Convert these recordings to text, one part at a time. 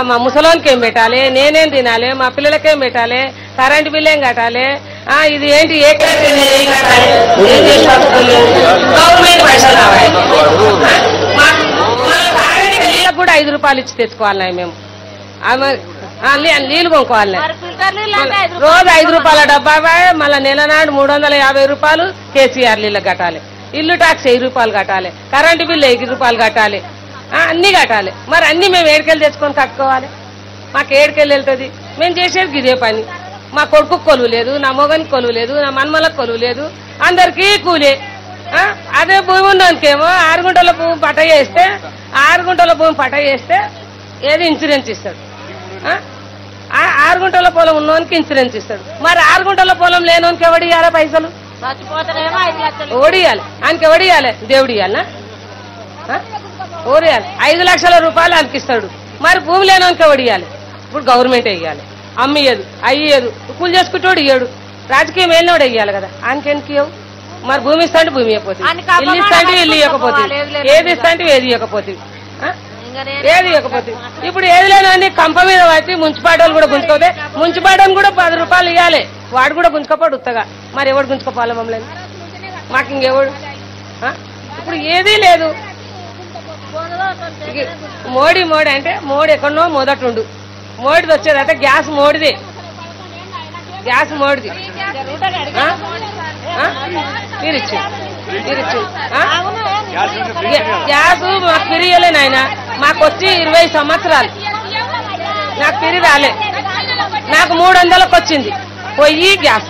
మా ముసలోనికి ఏం పెట్టాలి, నేనేం తినాలి, మా పిల్లలకేం పెట్టాలి, కరెంటు బిల్లు ఏం కట్టాలి, ఇది ఏంటి ఏ గవర్నమెంట్ పైసలు కావాలి. కూడా 5 రూపాయలు ఇచ్చి తెచ్చుకోవాలి మేము. నీళ్లు కొనుక్కోవాలి. రోజు 5 రూపాయల డబ్బా, మళ్ళీ నెల నాడు 350 రూపాయలు కేసీఆర్ నీళ్ళకి కట్టాలి. ఇల్లు టాక్స్ 1000 రూపాయలు కట్టాలి. కరెంటు బిల్లు 1000 రూపాయలు కట్టాలి. అన్ని కట్టాలి. మరి అన్ని మేము ఏడుకెళ్ళి తెచ్చుకొని కట్టుకోవాలి. మాకు ఏడుకెళ్ళి వెళ్తుంది. మేము చేసేది ఇదే పని. మా కొడుకు కొలువు లేదు, నా మొగనికి కొలువు లేదు, నా మన్మలకు కొలువు లేదు, అందరికీ కూలే. అదే భూమి ఉన్నందుకేమో 6 గుంటల భూమి పట్ట చేస్తే 6 గుంటల భూమి పట్ట చేస్తే ఏది ఇన్సూరెన్స్ ఇస్తాడు. 6 గుంటల పొలం ఉన్నోనికి ఇన్సూరెన్స్ ఇస్తాడు. మరి 6 గుంటల పొలం లేనోనికి ఎవడు ఇవ్వాలి పైసలు? ఓడియాలి. ఆయనకి ఎవడియాలి? దేవుడు ఇవ్వాలనా? ఓడియాలి. 5 లక్షల రూపాయలు ఆయనకి ఇస్తాడు. మరి భూమి లేనోనికి ఎవడియాలి? ఇప్పుడు గవర్నమెంట్ ఇవ్వాలి. అమ్మియదు, అయ్యేదు, కూలి చేసుకుంటోడు ఇయ్యాడు. రాజకీయం వెళ్ళినోడు ఇయ్యాలి కదా. ఆయనకెందుకు ఇవ్వవు? మరి భూమి ఇస్తాంటే భూమి ఇవ్వకపోతే, ఇల్లు ఇస్తాంటే ఇల్లు ఇవ్వకపోతే, ఏది ఇస్తాంటే ఏది ఇవ్వకపోతే, ఏది ఇవ్వకపోతే. ఇప్పుడు ఏది లేని కంప మీద వచ్చి మున్సిపాలిటీ కూడా గుంజుకోతే, మున్సిపాలిటీ కూడా 10 రూపాయలు ఇవ్వాలి. వాడు కూడా గుంజుకోపోడు ఉత్తగా. మరి ఎవడు గుంజుకోపోవాలి మమ్మల్ని? మాకు ఇంకెవడు? ఇప్పుడు ఏదీ లేదు. మోడీ మోడీ అంటే మోడీ ఎక్కడనో మొదటుండు. మోడీది వచ్చేదట గ్యాస్ మోడీదే. గ్యాస్ మోడీది. తీరిచ్చు గ్యాస్ మాకు పిరియలే నాయన. మాకు వచ్చి 20 సంవత్సరాలు. నాకు పిరి రాలే. నాకు 300లకు వచ్చింది పొయ్యి గ్యాస్.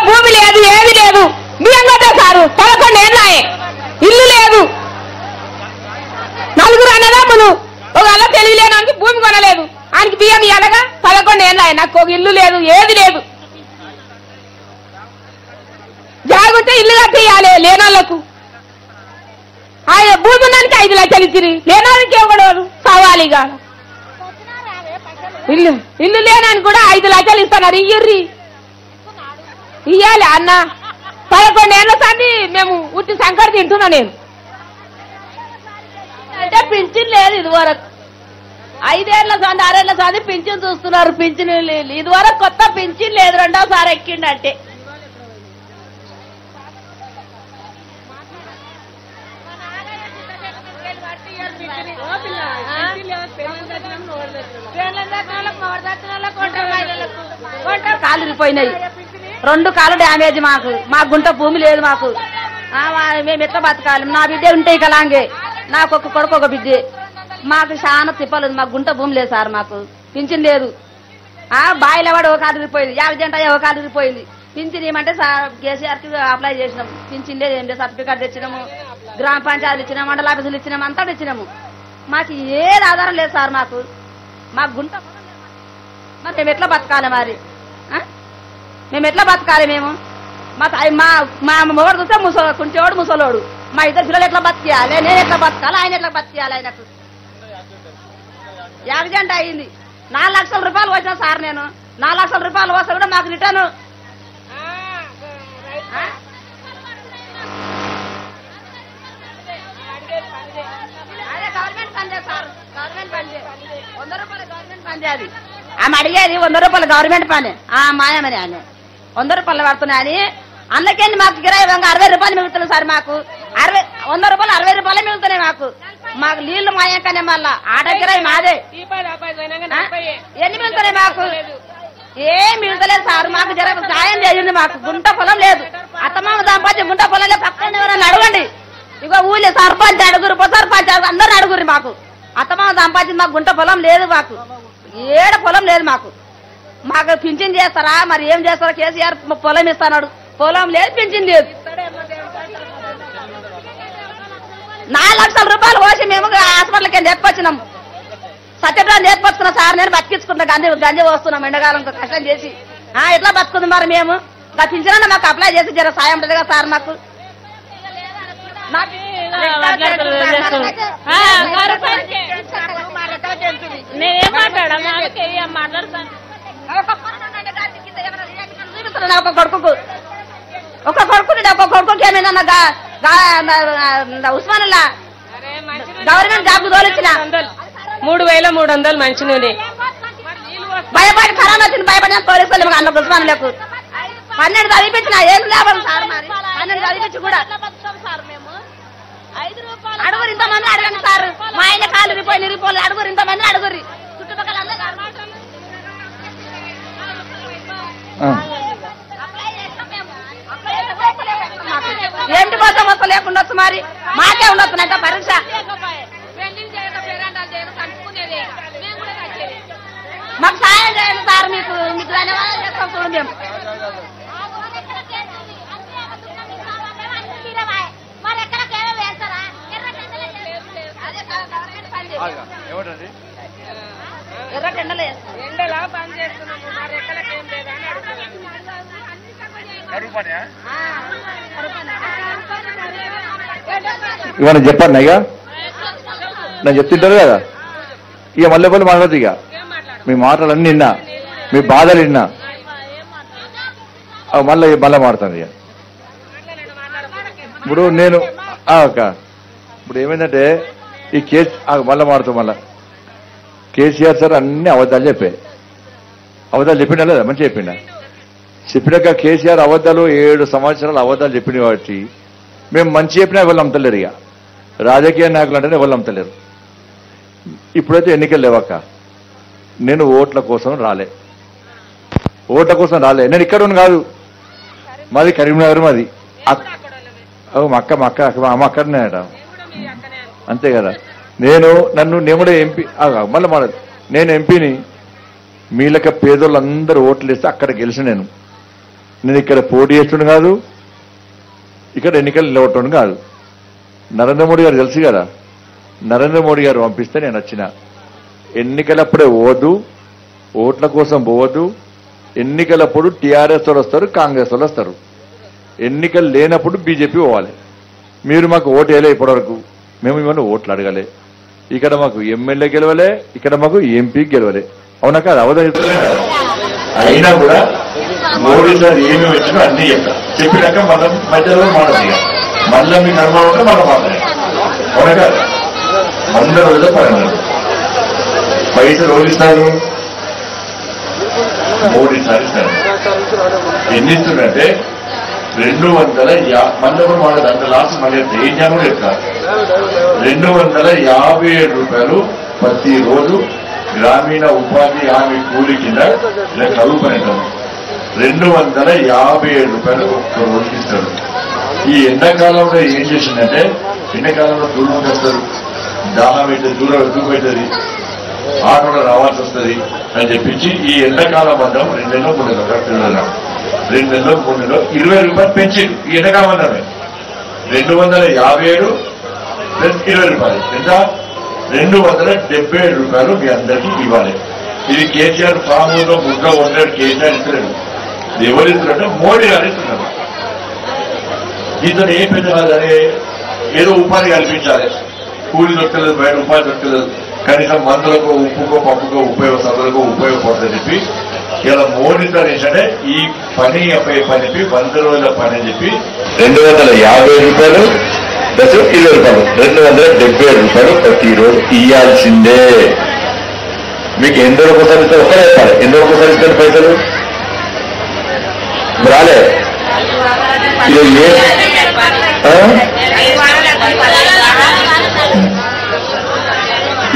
భూమి లేదు, ఏది లేదు. బియ్యం కదా సారు 11 ఏళ్ళాయే. ఇల్లు లేదు. 4 అన్నదమ్ములు. ఒక అలా తెలియలేనానికి భూమి కొనలేదు. ఆయనకి బియ్యం ఇవ్వగా 11 ఏళ్ళాయే. నాకు ఒక ఇల్లు లేదు, ఏది లేదు. జాగుంటే ఇల్లు కట్టియాలి లేనాళ్లకు. ఆయన భూమి ఉన్నానికి 5 లక్షలు ఇచ్చిరి. లేనానికి ఎవడు కావాలి? ఇల్లు లేనని కూడా 5 లక్షలు ఇస్తున్నారు. ఇయ్యర్రి ఇయ్యాలి అన్న. 11 ఏళ్ల సంది మేము ఉట్టి సంకర తింటున్నా. నేను అంటే పింఛన్ లేదు ఇదివరకు. 5 ఏళ్ల సంది 6 ఏళ్ల సంది పింఛన్ చూస్తున్నారు. పింఛన్ ఇదివరకు కొత్త పింఛన్ లేదు. 2వసారి ఎక్కిండంటే కాలు ఇరిపోయినాయి. 2 కాళ్ళు డ్యామేజ్. మాకు గుంట భూమి లేదు. మాకు మేము ఎట్లా బతకాలి? నా బిడ్డ ఉంటే ఇకలాంగే. నాకు ఒక కొడుకు ఒక బిడ్డే. మాకు చాలా తిప్పలేదు. మాకు గుంట భూమి లేదు సార్. మాకు పింఛన్ లేదు. బాయిలో వాడు ఒక కాలు ఇరిపోయింది. 50 జంట ఒక కాలు ఇరిపోయింది. పింఛన్ ఏమంటే కేసీఆర్కి అప్లై చేసినాము. పింఛన్ లేదు, ఏం లేదు. సర్టిఫికేట్ తెచ్చినాము, గ్రామ పంచాయతీలు ఇచ్చినాము, మండల ఆఫీసులు ఇచ్చినాము, అంతా తెచ్చినాము. మాకు ఏది ఆధారం లేదు సార్. మాకు గుంట. మరి మేము ఎట్లా బతకాలి? మరి మేము ఎట్లా బతకాలి? మేము మా మొగడు చూస్తే కుంచేవాడు ముసలోడు. మా 2 పిల్లలు ఎట్లా బతికేయాలి? నేను ఎట్లా బతకాలి? ఆయన ఎట్లా బతికేయాలి? ఆయనకు 50 జంట అయింది. 4 లక్షల రూపాయలు వచ్చిన సార్. నేను 4 లక్షల రూపాయలు వస్తే కూడా మాకు రిటర్న్ అదే గవర్నమెంట్ పనిచేది సార్. గవర్నమెంట్ పని 100 రూపాయలు గవర్నమెంట్ పని చేయాలి. ఆమె అడిగేది 100 రూపాయలు గవర్నమెంట్ పని. మాయమని ఆయన 100 రూపాయలు పడుతున్నాయని. అందుకని మాకు కిరాయి 60 రూపాయలు మిగులుతున్నాయి సార్. మాకు 100 రూపాయలు 60 రూపాయలే మిగులుతున్నాయి. మాకు నీళ్లు మాయకనే మళ్ళా ఆట కిరాయి మాదే. ఎన్ని మిగులుతున్నాయి? మాకు ఏం మిగులుతలేదు సార్. మాకు జర సాయం చేయండి. మాకు గుంట పొలం లేదు. అత్తమామ సంపాదించి గుంట పొలం లేదు. పక్కన ఎవరైనా అడగండి. ఇగో ఊళ్ళో సర్పంచ్ అడుగురు, ఉప సర్పంచ్ అందరూ అడుగురు. మాకు అత్తమామ సంపాదించి మాకు గుంట పొలం లేదు. మాకు ఏడ పొలం లేదు. మాకు పింఛన్ చేస్తారా? మరి ఏం చేస్తారా? కేసీఆర్ పొలం ఇస్తాడు. పొలం లేదు, పింఛన్ లేదు. 4 లక్షల రూపాయలు పోసి మేము హాస్పిటల్కి నేర్పొచ్చినాము. సత్యప్రాన్ని నేర్పొచ్చుకున్నాం సార్. నేను బతికించుకుంటా. గంజి వస్తున్నాం ఎండకాలం కష్టం చేసి. ఎట్లా బతుకుంది మరి? మేము పింఛన్ మాకు అప్లై చేసి జర సాయం ఉంటుంది కదా సార్. మాకు ఒక కొడుకు ఏమైనా ఉస్మానుల్లా గవర్నమెంట్ జాబ్ తోలిచ్చిన 3300 మంచి నూనె భయపడి ఖరాబ్ వచ్చింది భయపడి తోలిస్తలేము అన్న ఉస్మానులకు 12 చదివించిన ఏం లాభం సార్ మరి 12 చదివించి కూడా అడుగురు ఇంతమంది అడగండి సార్ మా ఆయన కాలు నిరిపోయి అడుగురు ఇంతమంది అడుగురి చుట్టుపక్కల ఏంటి కోసం వస్తా లేకుండా వచ్చు మరి మాకే ఉండొచ్చునంట పరీక్ష మాకు సాయం చేయండి సార్ మీకు ధన్యవాదాలు చేస్తాం చూడండి మేము ఎండలా పని చేస్తున్నాము మరి ఎక్కడికేం లేదా అని అడుగుతున్నాను. ఇవన్నీ చెప్పండి ఇక నేను చెప్తుంటారు కదా ఇక మళ్ళీ మాట్లాడదు ఇక మీ మాటలన్నీ విన్నా మీ బాధలు విన్నా మళ్ళీ మాట్లాడతాను ఇక ఇప్పుడు నేను అక్క ఇప్పుడు ఏమైందంటే ఈ కేసు మళ్ళీ మాడుతాం మళ్ళా కేసీఆర్ సార్ అన్ని అబద్ధాలు చెప్పాయి అబద్ధాలు చెప్పిండా లేదా మంచి చెప్పిండా చెప్పినాక కేసీఆర్ అబద్ధాలు 7 సంవత్సరాలు అబద్ధాలు చెప్పిన కాబట్టి మేము మంచి చెప్పినా ఎవరు నమ్మతలేరు ఇక రాజకీయ నాయకులు అంటేనే ఎవరు నమ్మతలేరు ఇప్పుడైతే ఎన్నికలు లేవక్క నేను ఓట్ల కోసం రాలే నేను ఇక్కడ కాదు మాది కరీంనగర్ మాది మా అక్కడనే అట అంతే కదా నేను కూడా ఎంపీ మళ్ళీ మాట నేను ఎంపీని మీలక పేదోళ్ళందరూ ఓట్లు వేస్తే అక్కడ గెలిచి నేను ఇక్కడ పోటీ చేస్తుండే కాదు ఇక్కడ ఎన్నికలు నిలబట్టడం కాదు నరేంద్ర మోడీ గారు తెలుసు కదా నరేంద్ర మోడీ గారు పంపిస్తే నేను వచ్చిన ఎన్నికలప్పుడే పోవద్దు ఓట్ల కోసం పోవద్దు ఎన్నికలప్పుడు టీఆర్ఎస్ వాళ్ళు వస్తారు కాంగ్రెస్ వాళ్ళు వస్తారు ఎన్నికలు లేనప్పుడు బీజేపీ పోవాలి మీరు మాకు ఓటు వేయలే ఇప్పటివరకు మేము ఇవన్నీ ఓట్లు అడగలే ఇక్కడ మాకు ఎమ్మెల్యే గెలవలే ఇక్కడ మాకు ఎంపీ గెలవలే అవునా కాదు అవదా అయినా కూడా మోడీ సార్ ఏమి వచ్చినా అన్ని చెప్పినాక మనం మధ్యలో మాట్లాడి మళ్ళీ మీకు అనుభవం ఉంటే మనం మాట్లాడాలి అవునా కాదు అందరూ రోజులు పైసలు ఓడిస్తారు మోడీ సార్ ఇస్తారు ఎన్ని ఇస్తుందంటే 250 మళ్ళీ కూడా మాట్లాడదు అంత లాస్ట్ మళ్ళీ ఏం కూడా చెప్తారు 257 రూపాయలు ప్రతిరోజు గ్రామీణ ఉపాధి హామీ కూలి కింద ఇలా చదువుకునేటాం 257 రూపాయలు ఒక్క రోజుకి ఇస్తారు ఈ ఎండాకాలంలో ఏం చేసిందంటే ఎండాకాలంలో దూరం వస్తారు దాహం అయితే దూరం ఎక్కువైతుంది ఆటోలో రావాల్సి వస్తుంది అని చెప్పించి ఈ ఎండాకాలం అందం 2 నెలలు 3 నెలలు 2 నెలలు 3 నెలలు 20 రూపాయలు పెంచింది ఈ ఎండాకాలం అందమే 257 ప్లస్ 20 రూపాయలు ఎంత 277 రూపాయలు మీ అందరికీ ఇవ్వాలి ఇది కేసీఆర్ ఫామ్ లో ముద్ద ఉన్నాడు కేసీఆర్ ఇస్తున్నాడు ఎవరు ఇస్తున్నారంటే మోడీ గారు ఇస్తున్నారు దీంతో ఏం పెద్ద కాదని ఏదో ఉపాధి కల్పించాలి కూలి దొరకలేదు బయట ఉపాధి దొరకలేదు కనీసం మందులకు ఉప్పుకో పప్పుకో సరుకులకు ఉపయోగపడుతుందని చెప్పి ఇలా మోడీ సార్ ఏంటంటే ఈ పని అప్పయ్యే పనికి 100 రోజుల పని అని చెప్పి 250 రూపాయలు ప్లస్ 20 రూపాయలు 277 రూపాయలు ప్రతిరోజు ఇయ్యాల్సిందే మీకు ఎన్ని రోజులు ఒకసారి ఇస్తే ఒక్కరే చెప్పాలి ఎన్ని రోజులు ఒకసారి ఇస్తారు పైసలు రాలే ఇది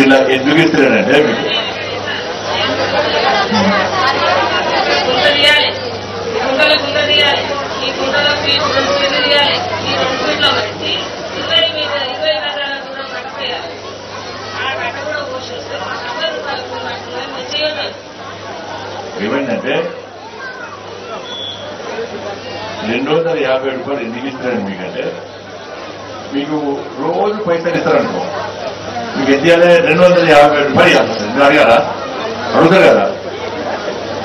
ఇలా ఎందుకు ఇస్తున్నానంటే మీకు ఏమైందంటే 250 రూపాయలు ఎందుకు ఇస్తున్నాను మీకంటే మీకు రోజు పైసలు ఇస్తారనుకో మీకు ఎంత ఇవ్వాలి 250 రూపాయలు ఇవ్వాలి మీరు అడిగారా అడుగుతారు కదా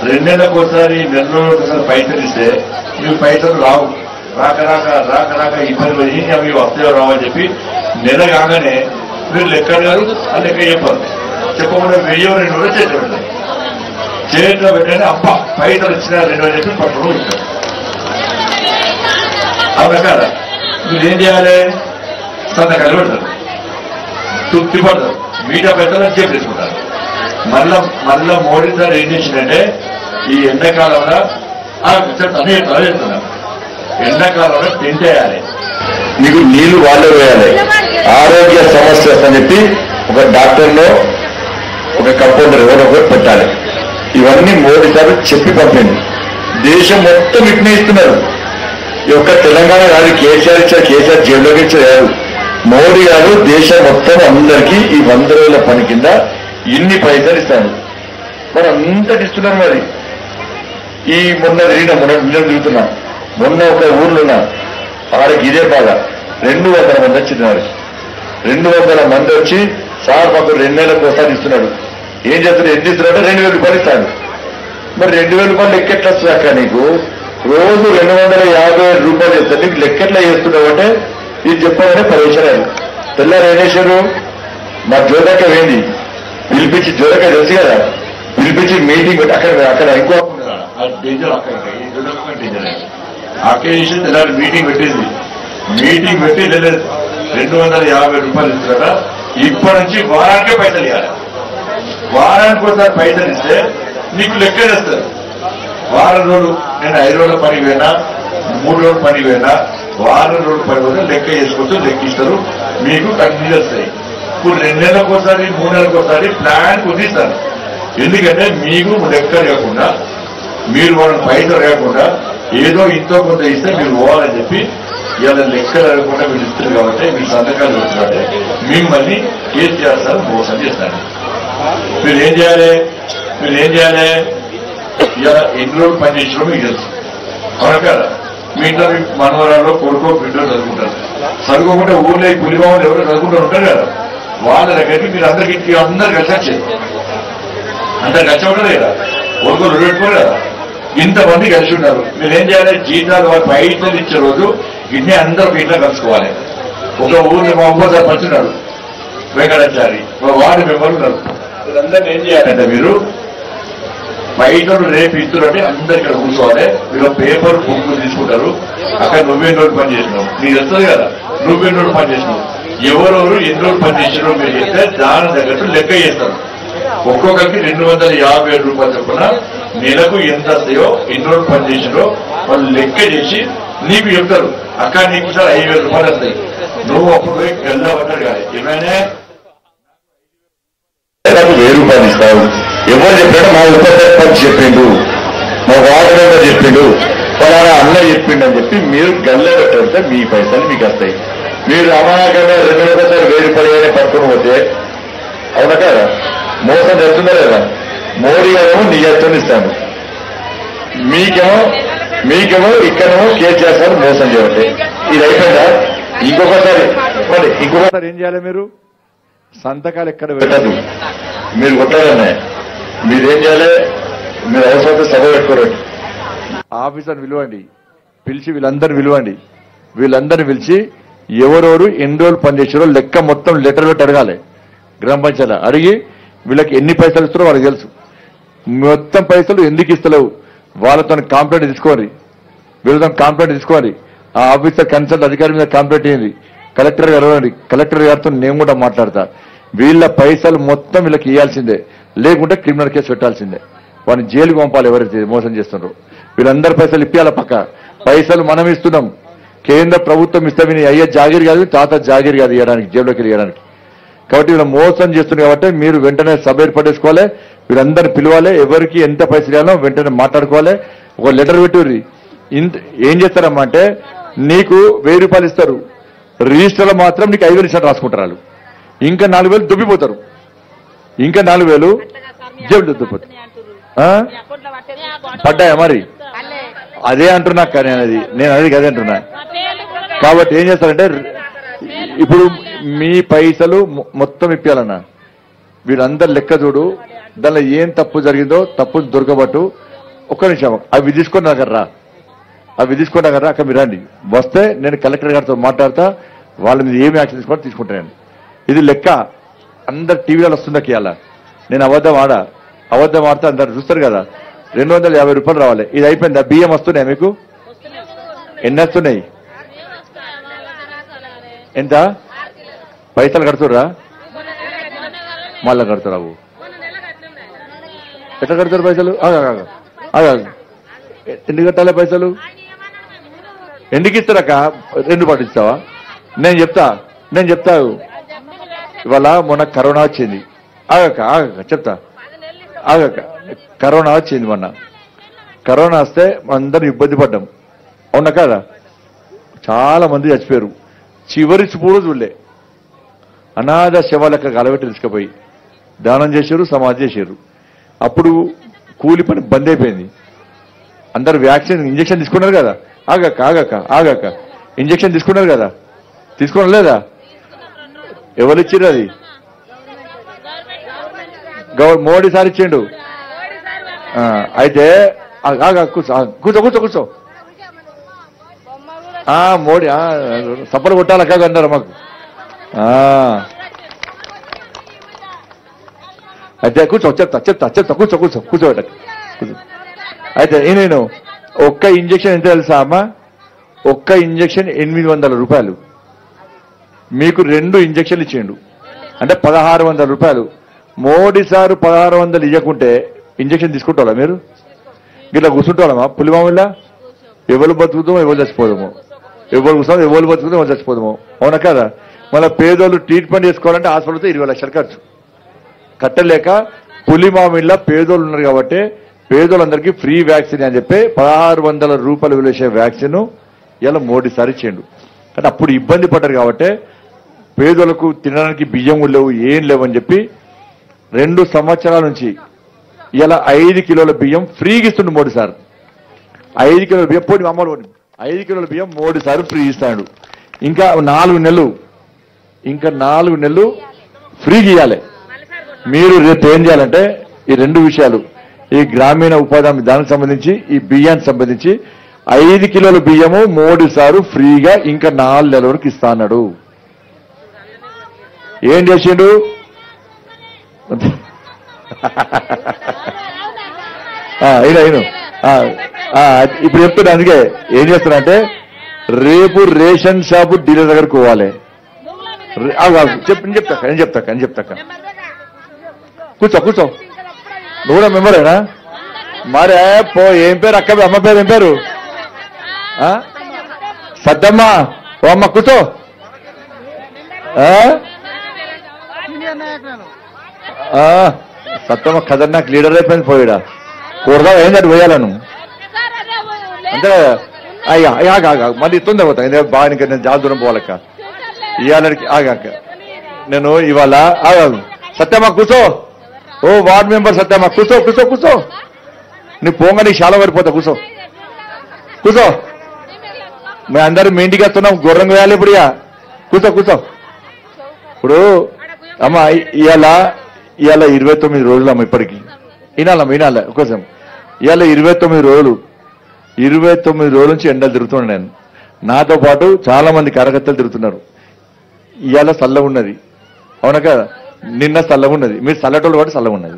2 నెలలకు ఒకసారి 2 రోజులకు ఒకసారి పైసలు ఇస్తే మీకు పైసలు రావు రాక ఇబ్బంది పడి అవి వస్తాయో రావని చెప్పి నెల కాగానే మీరు లెక్క గారు ఆ లెక్క చెప్పకుండా 1000 2 రోజులు చేతిలో పెట్టారు చేతిలో పెట్టానే అప్ప పైసలు వచ్చినా 2 అని చెప్పి పట్టుకుని ఇస్తారు అవునా కదా మీరేం చేయాలి? సంతకాలు పెడతారు, తృప్తి పడతారు, మీడియా పెడతారని చెప్పేసుకుంటారు. మళ్ళా మోడీ సార్ ఏం చేసిందంటే ఈ ఎండాకాలంలో అదే చెప్తున్నారు, ఎండాకాలంలో టెంట్ వేయాలి, మీకు నీళ్లు వాళ్ళే వేయాలి, ఆరోగ్య సమస్య అని చెప్పి ఒక డాక్టర్లో ఒక కంపౌండర్ ఎవరో పెట్టాలి. ఇవన్నీ మోడీ సార్ చెప్పి పంపింది. దేశం మొత్తం ఇట్నే ఇస్తున్నారు. ఈ యొక్క తెలంగాణ కాదు, కేసీఆర్ ఇచ్చారు, కేసీఆర్ జైల్లోకి ఇచ్చారు. మోడీ గారు దేశం మొత్తం అందరికీ ఈ 100 రోజుల పని కింద ఇన్ని పైసలు ఇస్తాడు. మరి అంతటి ఇస్తున్నారు. మరి ఈ మొన్న తిరుగుతున్నా, మొన్న ఒక ఊర్లో ఉన్నా, ఆడికి ఇదే బాగా 200 మంది వచ్చినారు. 200 మంది వచ్చి సార్ మాకు 2 నెలలకు ఒకసారి ఇస్తున్నాడు. ఏం చేస్తున్నాడు? ఎన్ని ఇస్తున్నాడు? 2000 రూపాయలు ఇస్తాడు. మరి 2000 రూపాయలు లెక్కెట్లా వస్తుంది అక్క? నీకు రోజు 250 రూపాయలు ఇస్తాడు, నీకు లెక్కెట్లా చేస్తున్నావు అంటే ఇది చెప్పగానే పరీక్షలు. తెల్లారు ఏం చేశారు? మా జోదక్క వేంది పిలిపించి, జోదక్క తెలుసు కదా, పిలిపించి మీటింగ్ పెట్టి అక్కడ ఇంకో అకేషన్ తెల్లారి మీటింగ్ పెట్టింది. మీటింగ్ పెట్టి 250 రూపాయలు ఇస్తున్నా, ఇప్పటి నుంచి వారానికే పైసలు ఇవ్వాలి. వారానికి ఒకసారి పైసలు ఇస్తే నీకు లెక్కేస్తారు. వారం రోజులు నేను 5 రోజుల పని పోయినా, 3 రోజుల పని పోయినా, వారం రోజుల పని పోయినా లెక్క చేసుకుంటూ లెక్కిస్తారు. మీకు కంటిన్యూ వస్తాయి. ఇప్పుడు 2 నెలలకు ఒకసారి, 3 నెలలకు ఒకసారి ప్లాన్ కుదిస్తారు. ఎందుకంటే మీకు లెక్క లేకుండా, మీరు వాళ్ళని పైసలు లేకుండా ఏదో ఇంతో కొంత ఇస్తే మీరు పోవాలని చెప్పి ఇవాళ లెక్క లేకుండా మీరు ఇస్తారు. కాబట్టి మీరు సంతకాలు పెడుతుంటే మిమ్మల్ని కేసు చేస్తారు, మోసం చేస్తారు. మీరేం చేయాలి? ఇలా ఎన్ని రోజులు పనిచేసినా మీకు తెలుసు. అవునా కదా? మీ ఇంట్లో మనవరాల్లో కొడుకో బిడ్డో చదువుకుంటారు. చదువుకుంటే ఊళ్ళో పులిబావులు ఎవరో చదువుకుంటూ ఉంటారు కదా, వాళ్ళ దగ్గరికి మీరు అందరు కలిసి వచ్చారు. అందరు కలిసి ఉంటారు కదా, కొడుకులు పెట్టుకోరు కదా, ఇంతమంది కలిసి ఉన్నారు. మీరేం చేయాలి? జీతాలు వారి పైసలు ఇచ్చే రోజు ఇన్ని అందరూ ఇంట్లో కలుసుకోవాలి. ఒక ఊరిని మా ఒక్కోసారి పంచున్నారు, వెంకటాచారి వార్డు మెంబర్లు ఉన్నారు. వీళ్ళందరినీ ఏం చేయాలంటే మీరు పైసలు రేపు ఇస్తున్నట్టే అందరు ఇక్కడ కూర్చోవాలి. మీరు పేపర్ బుక్ తీసుకుంటారు. అక్కడ నువ్వెన్ని రోజులు పని చేసినావు నీకు వస్తుంది కదా, నువ్వెన్ని రోజులు పని చేసినావు, ఎవరెవరు ఎన్ని రోజులు పని చేసినారో మీరు చెప్తే దాని తగ్గట్టు లెక్క చేస్తారు. ఒక్కొక్కరికి 250 రూపాయలు చొప్పున నెలకు ఎంత వస్తాయో, ఎన్ని రోజులు పని చేసినారో వాళ్ళు లెక్క చేసి నీకు చెప్తారు. అక్కడ నీకు సార్ 5000 రూపాయలు వస్తాయి. నువ్వు అప్పుడు పోయి వెళ్ళబడ్డారు కాదు, ఏమైనా 1000 రూపాయలు ఇస్తావు. ఎవరు చెప్పాడు? మా ఉప సర్పంచ్ చెప్పిండు, మా వార్డు మెంబర్ చెప్పిండు, ఫలానా అన్న చెప్పిండు అని చెప్పి మీరు గల్లె పెట్టేస్తే మీ పైసలు మీకు వస్తాయి. మీరు అమాయకంగా 2 నెలలకోసారి 1000 రూపాయలు పట్టుకుని పోతే అవునా కదా? మోసం చేస్తుందా లేదా? మోడీ గారేమో నీ ఎత్తుని ఇస్తాడు, మీకేమో ఇక్కడేమో కేసు చేస్తారు మోసం చేయబట్టి. ఇది అయిపోయిందా? ఇంకొకసారి ఏం చేయాలి? మీరు సంతకాలు ఎక్కడ పెట్టదు, మీరు కొట్టాలనే. మీరేం చేయాలి? మీరు అవసరం సభ పెట్టుకోరండి, ఆఫీసర్ని పిలవండి, పిలిచి వీళ్ళందరినీ పిలిచి ఎవరెవరు ఎన్ని రోజులు పనిచేసారో లెక్క మొత్తం లెటర్ పెట్టి అడగాలి. గ్రామ పంచాయతీ అడిగి వీళ్ళకి ఎన్ని పైసలు ఇస్తారో వాళ్ళకి తెలుసు. మొత్తం పైసలు ఎందుకు ఇస్తలేవు వాళ్ళతో కంప్లైంట్ తీసుకోవాలి, వీళ్ళతో కంప్లైంట్ తీసుకోవాలి. ఆ ఆఫీసర్ కన్సల్ట్ అధికారి మీద కంప్లైంట్ అయింది, కలెక్టర్ గారు అడగండి, కలెక్టర్ గారితో నేను కూడా మాట్లాడతా. వీళ్ళ పైసలు మొత్తం వీళ్ళకి ఇవ్వాల్సిందే, లేకుంటే క్రిమినల్ కేసు పెట్టాల్సిందే. వాడిని జైలుకు పంపాలి ఎవరైతే మోసం చేస్తున్నారు. వీళ్ళందరి పైసలు ఇప్పియాల. పక్క పైసలు మనం ఇస్తున్నాం, కేంద్ర ప్రభుత్వం ఇస్తే అయ్యే జాగీర్ కాదు, తాత జాగీర్ కాదు ఇవ్వడానికి, జైల్లోకి ఇవ్వడానికి. కాబట్టి వీళ్ళు మోసం చేస్తున్నారు. కాబట్టి మీరు వెంటనే సభ ఏర్పడేసుకోవాలి, వీళ్ళందరినీ పిలవాలి, ఎవరికి ఎంత పైసలు ఇవ్వాలో వెంటనే మాట్లాడుకోవాలి. ఒక లెటర్ పెట్టుర్రి. ఏం చేస్తారమ్మా అంటే నీకు 1000 రూపాయలు ఇస్తారు, రిజిస్టర్లో మాత్రం నీకు 5000 ఇచ్చినట్టు రాసుకుంటారు వాళ్ళు. ఇంకా 4000 దుబ్బిపోతారు, ఇంకా 4000 జైలు దుబ్బిపోతారు. పడ్డాయా? మరి అదే అంటున్నా, కానీ నేను అది అదే అంటున్నా. కాబట్టి ఏం చేస్తారంటే ఇప్పుడు మీ పైసలు మొత్తం ఇప్పాలన్నా, వీళ్ళందరు లెక్క చూడు, దానిలో ఏం తప్పు జరిగిందో తప్పు దొరకబట్టు. ఒక్క నిమిషం అవి తీసుకున్నా కర్రా, అక్కడ మీరు రండి. వస్తే నేను కలెక్టర్ గారితో మాట్లాడతా, వాళ్ళ మీద ఏమి యాక్షన్ తీసుకోవాలో తీసుకుంటాను. ఇది లెక్క అందరు టీవీలో వస్తుందకి ఇవాళ. నేను అబద్ధం ఆడితే అందరు చూస్తారు కదా. 250 రూపాయలు రావాలి. ఇది అయిపోయిందా? బియ్యం వస్తున్నాయి మీకు? ఎన్ని వస్తున్నాయి? ఎంత పైసలు కడుతుర్రా మళ్ళా కడతారావు ఎట్లా కడతారు పైసలు ఎందుకు కట్టాలి పైసలు ఎందుకు ఇస్తారక్క 2 పాటు ఇస్తావా నేను చెప్తా ఇవాళ మొన్న కరోనా వచ్చింది ఆగక్క చెప్తా కరోనా వచ్చింది మొన్న కరోనా వస్తే అందరం ఇబ్బంది పడ్డాం అవునా కదా చాలా మంది చచ్చిపోయారు చివరి చూడు చూడలే అనాథ శవాలక గలబెట్టి తీసుకుపోయి దానం చేశారు సమాధి చేశారు అప్పుడు కూలి పని బంద్ అయిపోయింది అందరు వ్యాక్సిన్ ఇంజక్షన్ తీసుకున్నారు కదా ఆగక్క ఇంజక్షన్ తీసుకున్నారు కదా తీసుకున్నారు లేదా ఎవరు ఇచ్చారు అది మోడీ సార్ ఇచ్చిండు అయితే కూర్చో మోడీ సపోర్ట్ కొట్టాలక్క అన్నారు మాకు అయితే చెప్తా కూర్చోబెట్ట అయితే నేను ఒక్క ఇంజక్షన్ ఎంత తెలుసా అమ్మా ఒక్క ఇంజక్షన్ 800 రూపాయలు మీకు 2 ఇంజక్షన్లు ఇచ్చిండు అంటే 1600 రూపాయలు మోడీ సారు 1600 ఇవ్వకుంటే ఇంజక్షన్ తీసుకుంటారా మీరు ఇట్లా కూర్చుంటామా పులిమామిలా ఎవరు బతుకుతామో ఎవరు చచ్చిపోదామో ఎవరు కూర్చోమో ఎవరు బతుకుతామో ఎవరు చచ్చిపోదామో అవునా కదా మళ్ళీ పేదోళ్ళు ట్రీట్మెంట్ చేసుకోవాలంటే హాస్పిటల్తో 20 లక్షలు ఖర్చు కట్టలేక పులిమామిళ్ళ పేదోళ్ళు ఉన్నారు కాబట్టి పేదోళ్ళందరికీ ఫ్రీ వ్యాక్సిన్ అని చెప్పి 1600 రూపాయలు విలువే వ్యాక్సిన్ ఇలా మోడీ సార్ ఇచ్చిండు కానీ అప్పుడు ఇబ్బంది పడ్డారు కాబట్టి పేదోళ్లకు తినడానికి బియ్యం లేవు ఏం లేవని చెప్పి 2 సంవత్సరాల నుంచి ఇలా 5 కిలోల బియ్యం ఫ్రీగా ఇస్తుండు మోడీ సార్ 5 కిలోల బియ్యం పోటీ అమ్మలు 5 కిలోల బియ్యం మోడీ సార్ ఫ్రీ ఇస్తాడు ఇంకా 4 నెలలు ఫ్రీగా ఇవ్వాలి మీరు రేపు ఏం చేయాలంటే ఈ 2 విషయాలు ఈ గ్రామీణ ఉపాధి హామీ దానికి సంబంధించి ఈ బియ్యానికి సంబంధించి 5 కిలోల బియ్యము మోడీ సారు ఫ్రీగా ఇంకా 4 నెలల వరకు ఇస్తా అన్నాడు ఏం చేసిండు ఇప్పుడు చెప్తున్నా అందుకే ఏం చేస్తున్నా రేపు రేషన్ షాపు డీలర్ దగ్గరకు పోవాలి నేను చెప్తాక కూర్చో నువ్వు కూడా మెంబరేనా మరే పో ఏం పేరు అక్క అమ్మ పేరు ఏం పేరు సద్దమ్మ ఓ అమ్మ కూర్చో సత్తమ్మ ఖతర్నాక్ లీడర్ అయిపోయింది పోయాడా కూరగా ఏంటంటే పోయాలను అంతే అయ్యా మళ్ళీ తొందర పోతా బాగా నేను చాలా దూరం పోవాలక్క ఇవాళకి ఆగాక నేను ఇవాళ సత్యమ్మ కూర్చో ఓ వార్డ్ మెంబర్ సత్యమ్మ కూర్చో నీ పోంగా నీ చాలా పడిపోతా కూర్చో మేము అందరూ మీ ఇంటికి వస్తున్నాం గుర్రం వేయాలి ఇప్పుడు కూర్చో ఇప్పుడు అమ్మ ఇవాళ 29 రోజులు అమ్మ ఇప్పటికి వినాల కోసం ఇవాళ 29 రోజులు 29 రోజుల నుంచి ఎండలు తిరుగుతున్నాను నేను నాతో పాటు చాలా మంది కార్యకర్తలు తిరుగుతున్నారు ఇవాళ చల్లగా ఉన్నది అవునా కదా నిన్న చల్లగా ఉన్నది మీరు చల్లటోళ్ళు పాటు చల్లగా ఉన్నది